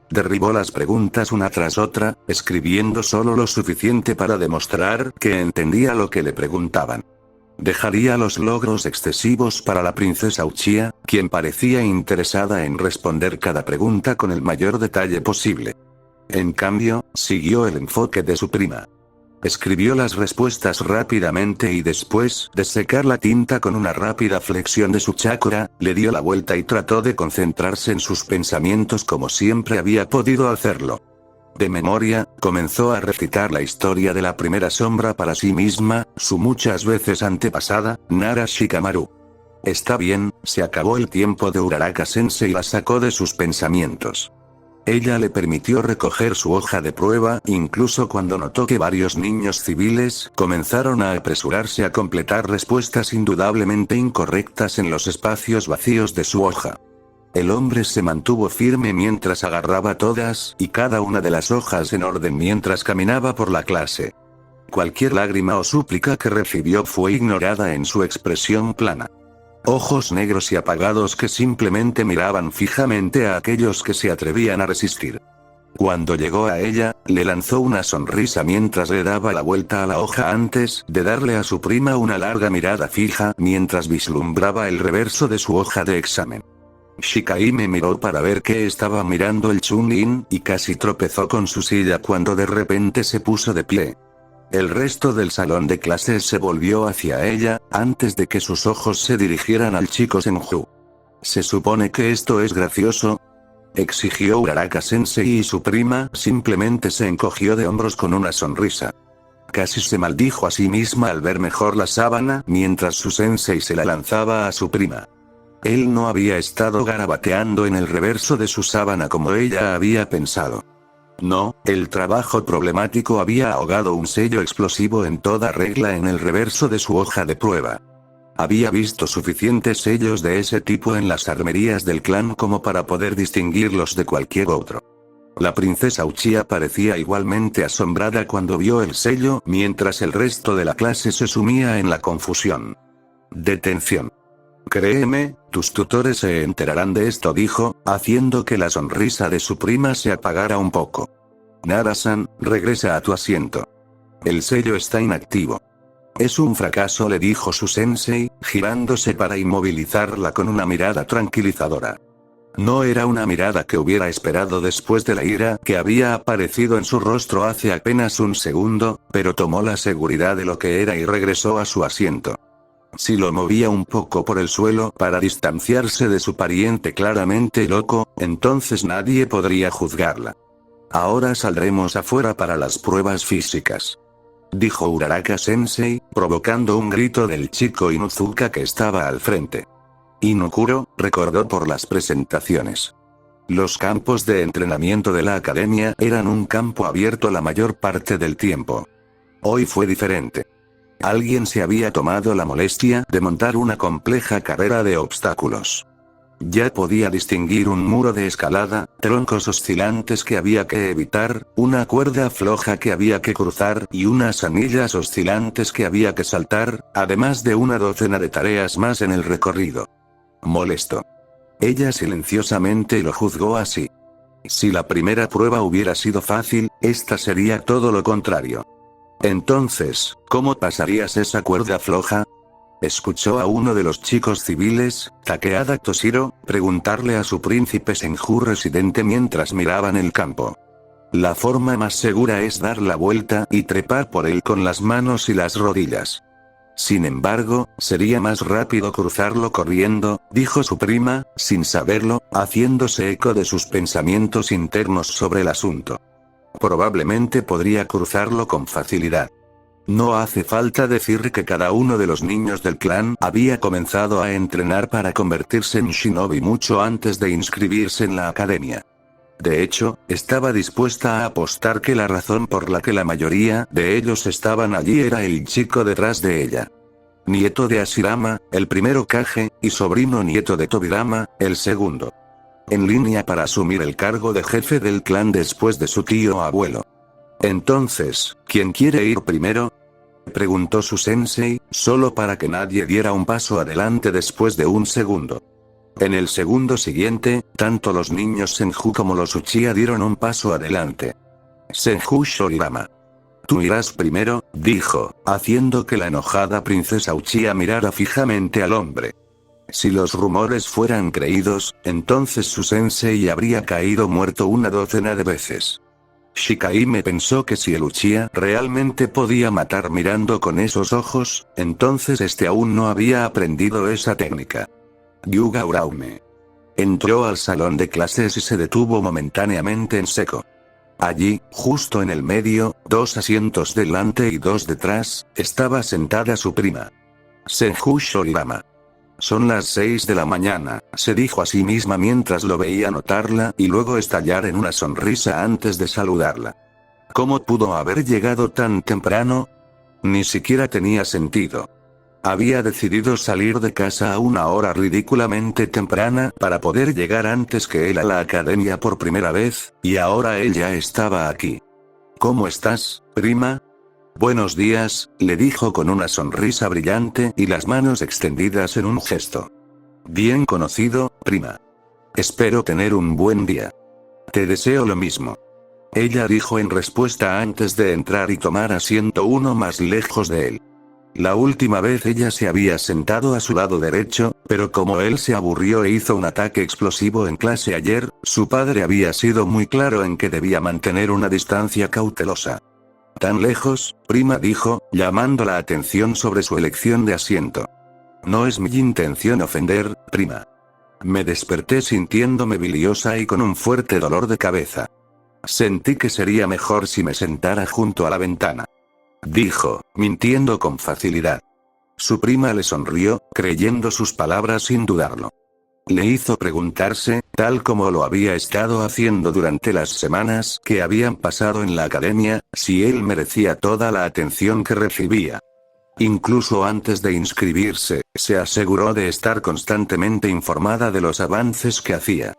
Derribó las preguntas una tras otra, escribiendo solo lo suficiente para demostrar que entendía lo que le preguntaban. Dejaría los logros excesivos para la princesa Uchiha, quien parecía interesada en responder cada pregunta con el mayor detalle posible. En cambio, siguió el enfoque de su prima. Escribió las respuestas rápidamente y después de secar la tinta con una rápida flexión de su chakra, le dio la vuelta y trató de concentrarse en sus pensamientos como siempre había podido hacerlo. De memoria, comenzó a recitar la historia de la primera sombra para sí misma, su muchas veces antepasada, Nara Shikamaru. Está bien, se acabó el tiempo de Uraraka-sensei y la sacó de sus pensamientos. Ella le permitió recoger su hoja de prueba, incluso cuando notó que varios niños civiles comenzaron a apresurarse a completar respuestas indudablemente incorrectas en los espacios vacíos de su hoja. El hombre se mantuvo firme mientras agarraba todas y cada una de las hojas en orden mientras caminaba por la clase. Cualquier lágrima o súplica que recibió fue ignorada en su expresión plana. Ojos negros y apagados que simplemente miraban fijamente a aquellos que se atrevían a resistir. Cuando llegó a ella, le lanzó una sonrisa mientras le daba la vuelta a la hoja antes de darle a su prima una larga mirada fija mientras vislumbraba el reverso de su hoja de examen. Shikaime miró para ver qué estaba mirando el Chunin y casi tropezó con su silla cuando de repente se puso de pie. El resto del salón de clases se volvió hacia ella, antes de que sus ojos se dirigieran al chico Senju. ¿Se supone que esto es gracioso?, exigió Uraraka-sensei y su prima simplemente se encogió de hombros con una sonrisa. Casi se maldijo a sí misma al ver mejor la sábana mientras su sensei se la lanzaba a su prima. Él no había estado garabateando en el reverso de su sábana como ella había pensado. No, el trabajo problemático había ahogado un sello explosivo en toda regla en el reverso de su hoja de prueba. Había visto suficientes sellos de ese tipo en las armerías del clan como para poder distinguirlos de cualquier otro. La princesa Uchiha parecía igualmente asombrada cuando vio el sello mientras el resto de la clase se sumía en la confusión. Detención. Créeme, tus tutores se enterarán de esto, dijo, haciendo que la sonrisa de su prima se apagara un poco. Nara-san, regresa a tu asiento. El sello está inactivo. Es un fracaso, le dijo su sensei, girándose para inmovilizarla con una mirada tranquilizadora. No era una mirada que hubiera esperado después de la ira que había aparecido en su rostro hace apenas un segundo, pero tomó la seguridad de lo que era y regresó a su asiento. Si lo movía un poco por el suelo para distanciarse de su pariente claramente loco, entonces nadie podría juzgarla. Ahora saldremos afuera para las pruebas físicas, dijo Uraraka-sensei, provocando un grito del chico Inuzuka que estaba al frente. Inukuro, recordó por las presentaciones. Los campos de entrenamiento de la academia eran un campo abierto la mayor parte del tiempo. Hoy fue diferente. Alguien se había tomado la molestia de montar una compleja carrera de obstáculos. Ya podía distinguir un muro de escalada, troncos oscilantes que había que evitar, una cuerda floja que había que cruzar y unas anillas oscilantes que había que saltar, además de una docena de tareas más en el recorrido. Molesto. Ella silenciosamente lo juzgó así. Si la primera prueba hubiera sido fácil, esta sería todo lo contrario. Entonces, ¿cómo pasarías esa cuerda floja? Escuchó a uno de los chicos civiles, Takeada Toshiro, preguntarle a su príncipe Senju residente mientras miraban el campo. La forma más segura es dar la vuelta y trepar por él con las manos y las rodillas. Sin embargo, sería más rápido cruzarlo corriendo, dijo su prima, sin saberlo, haciéndose eco de sus pensamientos internos sobre el asunto. Probablemente podría cruzarlo con facilidad. No hace falta decir que cada uno de los niños del clan había comenzado a entrenar para convertirse en shinobi mucho antes de inscribirse en la academia. De hecho, estaba dispuesta a apostar que la razón por la que la mayoría de ellos estaban allí era el chico detrás de ella. Nieto de Hashirama, el primer Hokage, y sobrino nieto de Tobirama, el segundo. En línea para asumir el cargo de jefe del clan después de su tío abuelo. Entonces, ¿quién quiere ir primero?, preguntó su sensei, solo para que nadie diera un paso adelante después de un segundo. En el segundo siguiente, tanto los niños Senju como los Uchiha dieron un paso adelante. Senju Shoribama. Tú irás primero, dijo, haciendo que la enojada princesa Uchiha mirara fijamente al hombre. Si los rumores fueran creídos, entonces su sensei habría caído muerto una docena de veces. Shikaime pensó que si el Uchiha realmente podía matar mirando con esos ojos, entonces este aún no había aprendido esa técnica. Yuga Uraume. Entró al salón de clases y se detuvo momentáneamente en seco. Allí, justo en el medio, 2 asientos delante y 2 detrás, estaba sentada su prima. Senju Shoribama. Son las 6 de la mañana, se dijo a sí misma mientras lo veía notarla y luego estallar en una sonrisa antes de saludarla. ¿Cómo pudo haber llegado tan temprano? Ni siquiera tenía sentido. Había decidido salir de casa a una hora ridículamente temprana para poder llegar antes que él a la academia por primera vez, y ahora él ya estaba aquí. ¿Cómo estás, prima? Buenos días, le dijo con una sonrisa brillante y las manos extendidas en un gesto. Bien conocido, prima. Espero tener un buen día. Te deseo lo mismo. Ella dijo en respuesta antes de entrar y tomar asiento uno más lejos de él. La última vez ella se había sentado a su lado derecho, pero como él se aburrió e hizo un ataque explosivo en clase ayer, su padre había sido muy claro en que debía mantener una distancia cautelosa. Tan lejos, prima dijo, llamando la atención sobre su elección de asiento. No es mi intención ofender, prima. Me desperté sintiéndome biliosa y con un fuerte dolor de cabeza. Sentí que sería mejor si me sentara junto a la ventana. Dijo, mintiendo con facilidad. Su prima le sonrió, creyendo sus palabras sin dudarlo. Le hizo preguntarse, tal como lo había estado haciendo durante las semanas que habían pasado en la academia, si él merecía toda la atención que recibía. Incluso antes de inscribirse, se aseguró de estar constantemente informada de los avances que hacía.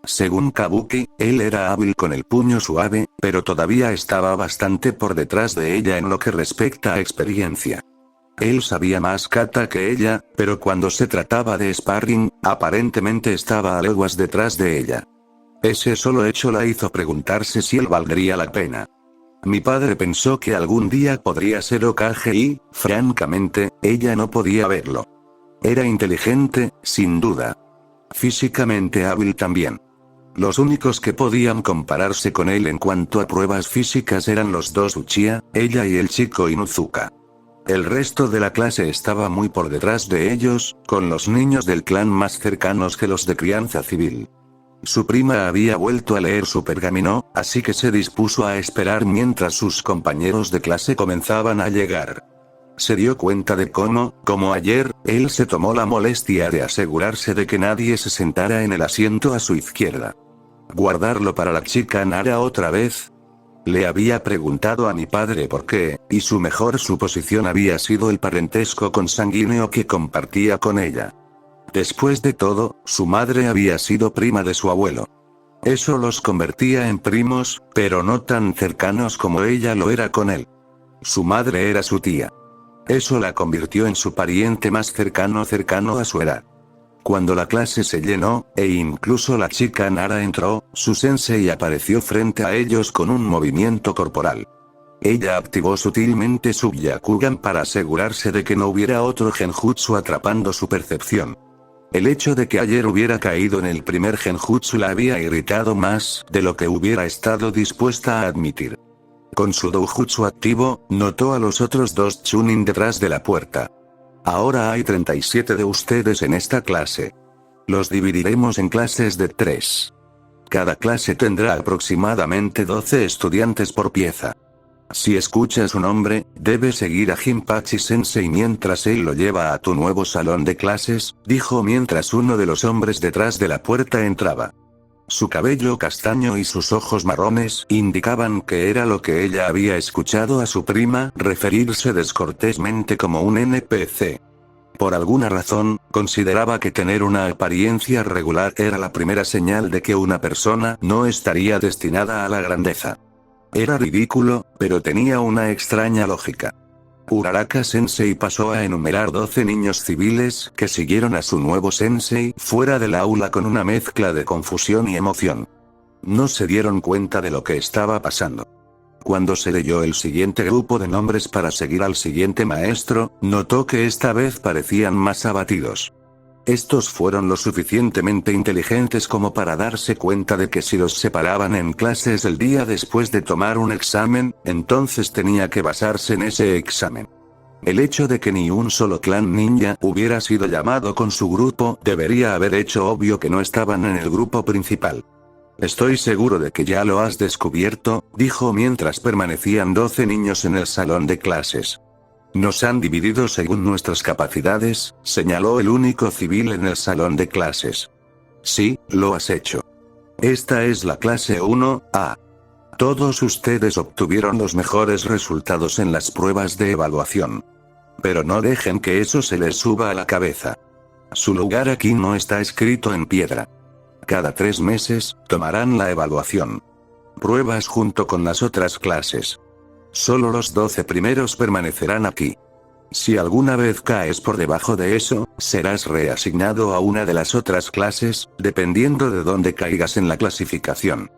Según Kabuki, él era hábil con el puño suave, pero todavía estaba bastante por detrás de ella en lo que respecta a experiencia. Él sabía más kata que ella, pero cuando se trataba de sparring, aparentemente estaba a leguas detrás de ella. Ese solo hecho la hizo preguntarse si él valdría la pena. Mi padre pensó que algún día podría ser Hokage y, francamente, ella no podía verlo. Era inteligente, sin duda. Físicamente hábil también. Los únicos que podían compararse con él en cuanto a pruebas físicas eran los dos Uchiha, ella y el chico Inuzuka. El resto de la clase estaba muy por detrás de ellos, con los niños del clan más cercanos que los de crianza civil. Su prima había vuelto a leer su pergamino, así que se dispuso a esperar mientras sus compañeros de clase comenzaban a llegar. Se dio cuenta de cómo, como ayer, él se tomó la molestia de asegurarse de que nadie se sentara en el asiento a su izquierda. ¿Guardarlo para la chica Nara otra vez? Le había preguntado a mi padre por qué, y su mejor suposición había sido el parentesco consanguíneo que compartía con ella. Después de todo, su madre había sido prima de su abuelo. Eso los convertía en primos, pero no tan cercanos como ella lo era con él. Su madre era su tía. Eso la convirtió en su pariente más cercano a su edad. Cuando la clase se llenó, e incluso la chica Nara entró, su sensei apareció frente a ellos con un movimiento corporal. Ella activó sutilmente su Byakugan para asegurarse de que no hubiera otro genjutsu atrapando su percepción. El hecho de que ayer hubiera caído en el primer genjutsu la había irritado más de lo que hubiera estado dispuesta a admitir. Con su doujutsu activo, notó a los otros dos chunin detrás de la puerta. Ahora hay 37 de ustedes en esta clase. Los dividiremos en clases de 3. Cada clase tendrá aproximadamente 12 estudiantes por pieza. Si escuchas su nombre, debes seguir a Jinpachi Sensei mientras él lo lleva a tu nuevo salón de clases, dijo mientras uno de los hombres detrás de la puerta entraba. Su cabello castaño y sus ojos marrones indicaban que era lo que ella había escuchado a su prima referirse descortésmente como un NPC. Por alguna razón, consideraba que tener una apariencia regular era la primera señal de que una persona no estaría destinada a la grandeza. Era ridículo, pero tenía una extraña lógica. Uraraka Sensei pasó a enumerar 12 niños civiles que siguieron a su nuevo sensei fuera del aula con una mezcla de confusión y emoción. No se dieron cuenta de lo que estaba pasando. Cuando se leyó el siguiente grupo de nombres para seguir al siguiente maestro, notó que esta vez parecían más abatidos. Estos fueron lo suficientemente inteligentes como para darse cuenta de que si los separaban en clases el día después de tomar un examen, entonces tenía que basarse en ese examen. El hecho de que ni un solo clan ninja hubiera sido llamado con su grupo debería haber hecho obvio que no estaban en el grupo principal. Estoy seguro de que ya lo has descubierto, dijo mientras permanecían 12 niños en el salón de clases. Nos han dividido según nuestras capacidades, señaló el único civil en el salón de clases. Sí, lo has hecho. Esta es la clase 1A. Todos ustedes obtuvieron los mejores resultados en las pruebas de evaluación. Pero no dejen que eso se les suba a la cabeza. Su lugar aquí no está escrito en piedra. Cada 3 meses, tomarán la evaluación. Pruebas junto con las otras clases. Solo los 12 primeros permanecerán aquí. Si alguna vez caes por debajo de eso, serás reasignado a una de las otras clases, dependiendo de dónde caigas en la clasificación.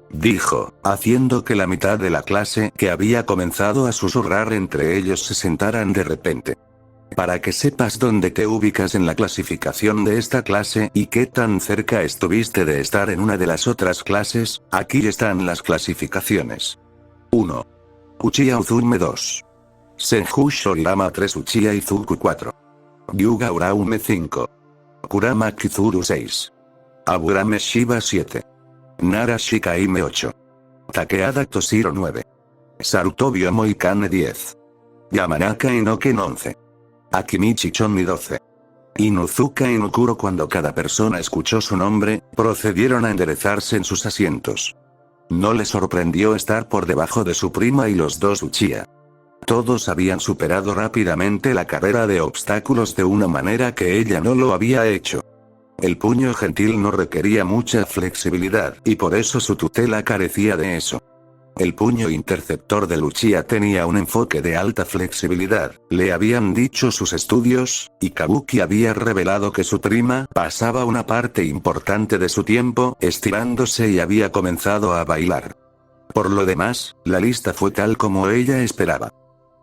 Dijo, haciendo que la mitad de la clase que había comenzado a susurrar entre ellos se sentaran de repente. Para que sepas dónde te ubicas en la clasificación de esta clase y qué tan cerca estuviste de estar en una de las otras clases, aquí están las clasificaciones. 1. Uchiha Uzume 2. Senju Shoriyama 3 Uchiha Izuku 4. Ryuga Uraume 5. Kurama Kizuru 6. Aburame Shiba 7. Nara Shikaime 8. Takeada Toshiro 9. Sarutobio Moikane 10. Yamanaka Inoken 11. Akimichi Chomi 12. Inuzuka Inukuro. Cuando cada persona escuchó su nombre, procedieron a enderezarse en sus asientos. No le sorprendió estar por debajo de su prima y los 2 Uchiha. Todos habían superado rápidamente la carrera de obstáculos de una manera que ella no lo había hecho. El puño gentil no requería mucha flexibilidad, y por eso su tutela carecía de eso. El puño interceptor de Uchiha tenía un enfoque de alta flexibilidad, le habían dicho sus estudios, y Kabuki había revelado que su prima pasaba una parte importante de su tiempo estirándose y había comenzado a bailar. Por lo demás, la lista fue tal como ella esperaba.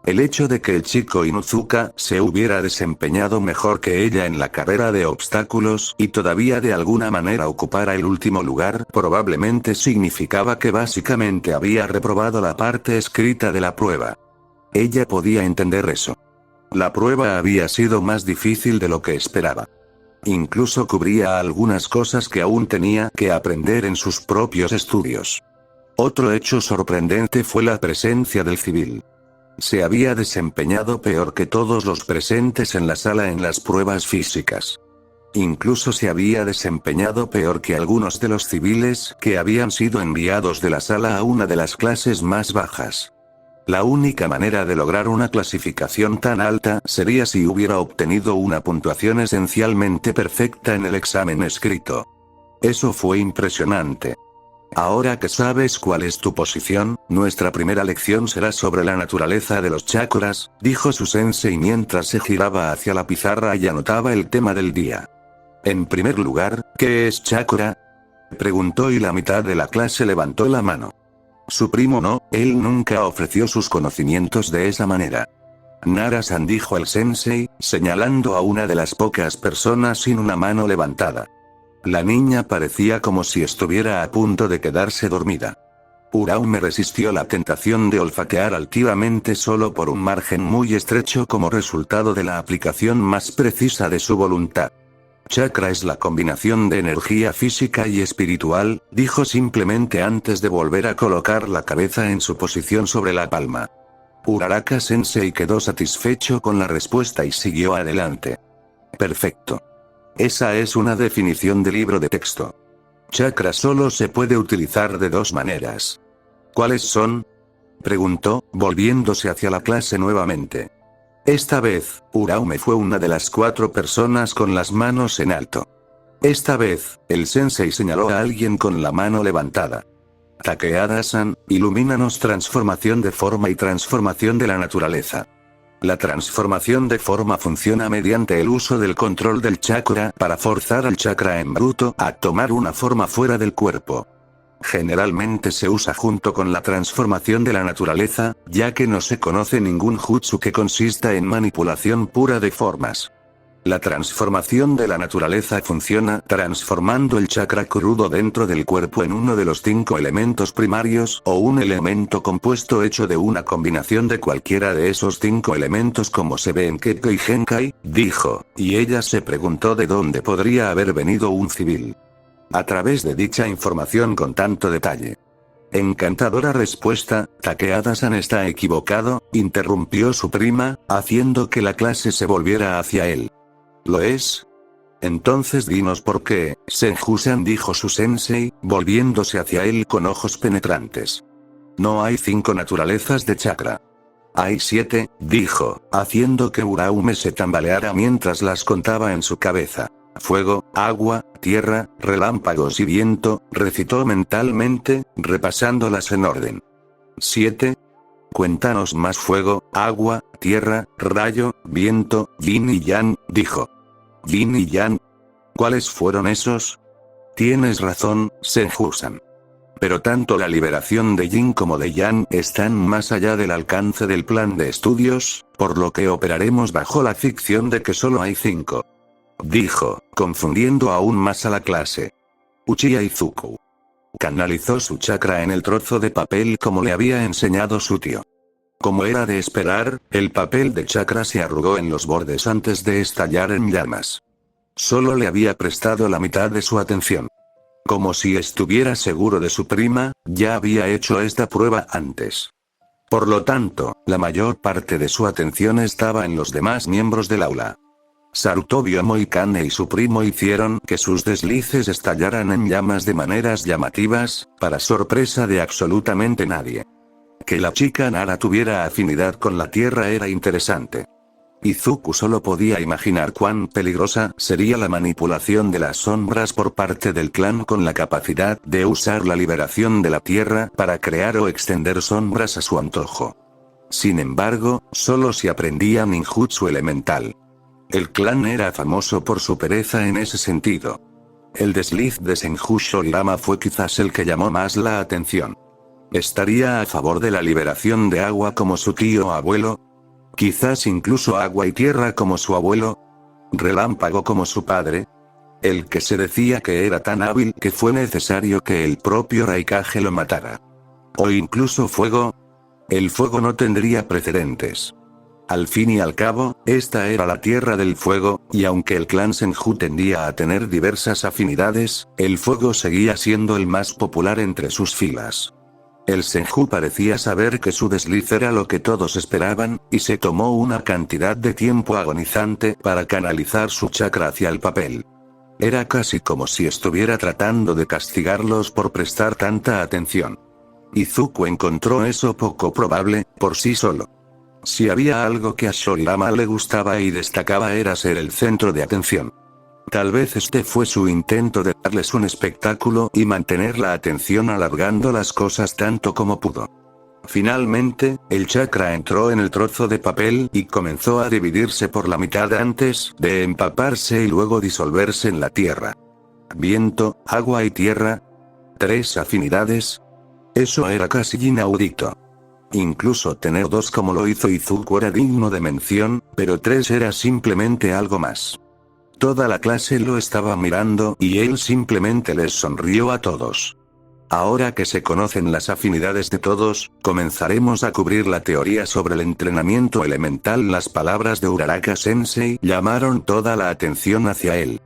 El hecho de que el chico Inuzuka se hubiera desempeñado mejor que ella en la carrera de obstáculos y todavía de alguna manera ocupara el último lugar probablemente significaba que básicamente había reprobado la parte escrita de la prueba. Ella podía entender eso. La prueba había sido más difícil de lo que esperaba. Incluso cubría algunas cosas que aún tenía que aprender en sus propios estudios. Otro hecho sorprendente fue la presencia del civil. Se había desempeñado peor que todos los presentes en la sala en las pruebas físicas. Incluso se había desempeñado peor que algunos de los civiles que habían sido enviados de la sala a una de las clases más bajas. La única manera de lograr una clasificación tan alta sería si hubiera obtenido una puntuación esencialmente perfecta en el examen escrito. Eso fue impresionante. Ahora que sabes cuál es tu posición, nuestra primera lección será sobre la naturaleza de los chakras, dijo su sensei mientras se giraba hacia la pizarra y anotaba el tema del día. En primer lugar, ¿qué es chakra?, preguntó y la mitad de la clase levantó la mano. Su primo no, él nunca ofreció sus conocimientos de esa manera. Nara-san, dijo el sensei, señalando a una de las pocas personas sin una mano levantada. La niña parecía como si estuviera a punto de quedarse dormida. Uraume resistió la tentación de olfatear altivamente solo por un margen muy estrecho como resultado de la aplicación más precisa de su voluntad. Chakra es la combinación de energía física y espiritual, dijo simplemente antes de volver a colocar la cabeza en su posición sobre la palma. Uraraka Sensei quedó satisfecho con la respuesta y siguió adelante. Perfecto. Esa es una definición de libro de texto. Chakra solo se puede utilizar de dos maneras. ¿Cuáles son? Preguntó, volviéndose hacia la clase nuevamente. Esta vez, Uraume fue una de las 4 personas con las manos en alto. Esta vez, el sensei señaló a alguien con la mano levantada. Takeada-san, ilumínanos transformación de forma y transformación de la naturaleza. La transformación de forma funciona mediante el uso del control del chakra para forzar al chakra en bruto a tomar una forma fuera del cuerpo. Generalmente se usa junto con la transformación de la naturaleza, ya que no se conoce ningún jutsu que consista en manipulación pura de formas. La transformación de la naturaleza funciona transformando el chakra crudo dentro del cuerpo en uno de los 5 elementos primarios o un elemento compuesto hecho de una combinación de cualquiera de esos 5 elementos como se ve en Kekkei Genkai, dijo, y ella se preguntó de dónde podría haber venido un civil. A través de dicha información con tanto detalle. Encantadora respuesta, Takeada-san está equivocado, interrumpió su prima, haciendo que la clase se volviera hacia él. ¿Lo es? Entonces dinos por qué, Senju-san, dijo su sensei, volviéndose hacia él con ojos penetrantes. No hay 5 naturalezas de chakra. Hay 7, dijo, haciendo que Uraume se tambaleara mientras las contaba en su cabeza. Fuego, agua, tierra, relámpagos y viento, recitó mentalmente, repasándolas en orden. 7. Cuéntanos más. Fuego, agua, tierra, rayo, viento, yin y yang, dijo. Yin y yang. ¿Cuáles fueron esos? Tienes razón, Senju-san. Pero tanto la liberación de yin como de yang están más allá del alcance del plan de estudios, por lo que operaremos bajo la ficción de que solo hay 5. Dijo, confundiendo aún más a la clase. Uchiha Izuku canalizó su chakra en el trozo de papel como le había enseñado su tío. Como era de esperar, el papel de chakra se arrugó en los bordes antes de estallar en llamas. Solo le había prestado la mitad de su atención. Como si estuviera seguro de su prima, ya había hecho esta prueba antes. Por lo tanto, la mayor parte de su atención estaba en los demás miembros del aula. Sarutobi Moikane y su primo hicieron que sus deslices estallaran en llamas de maneras llamativas, para sorpresa de absolutamente nadie. Que la chica Nara tuviera afinidad con la tierra era interesante. Izuku solo podía imaginar cuán peligrosa sería la manipulación de las sombras por parte del clan con la capacidad de usar la liberación de la tierra para crear o extender sombras a su antojo. Sin embargo, solo se aprendía ninjutsu elemental. El clan era famoso por su pereza en ese sentido. El desliz de Senju Shorirama fue quizás el que llamó más la atención. ¿Estaría a favor de la liberación de agua como su tío o abuelo? Quizás incluso agua y tierra como su abuelo. ¿Relámpago como su padre? El que se decía que era tan hábil que fue necesario que el propio Raikage lo matara. ¿O incluso fuego? El fuego no tendría precedentes. Al fin y al cabo, esta era la tierra del fuego, y aunque el clan Senju tendía a tener diversas afinidades, el fuego seguía siendo el más popular entre sus filas. El Senju parecía saber que su desliz era lo que todos esperaban, y se tomó una cantidad de tiempo agonizante para canalizar su chakra hacia el papel. Era casi como si estuviera tratando de castigarlos por prestar tanta atención. Izuku encontró eso poco probable, por sí solo. Si había algo que a Shorirama le gustaba y destacaba era ser el centro de atención. Tal vez este fue su intento de darles un espectáculo y mantener la atención alargando las cosas tanto como pudo. Finalmente, el chakra entró en el trozo de papel y comenzó a dividirse por la mitad antes de empaparse y luego disolverse en la tierra. Viento, agua y tierra. 3 afinidades. Eso era casi inaudito. Incluso tener 2 como lo hizo Izuku era digno de mención, pero 3 era simplemente algo más. Toda la clase lo estaba mirando y él simplemente les sonrió a todos. Ahora que se conocen las afinidades de todos, comenzaremos a cubrir la teoría sobre el entrenamiento elemental. Las palabras de Uraraka Sensei llamaron toda la atención hacia él.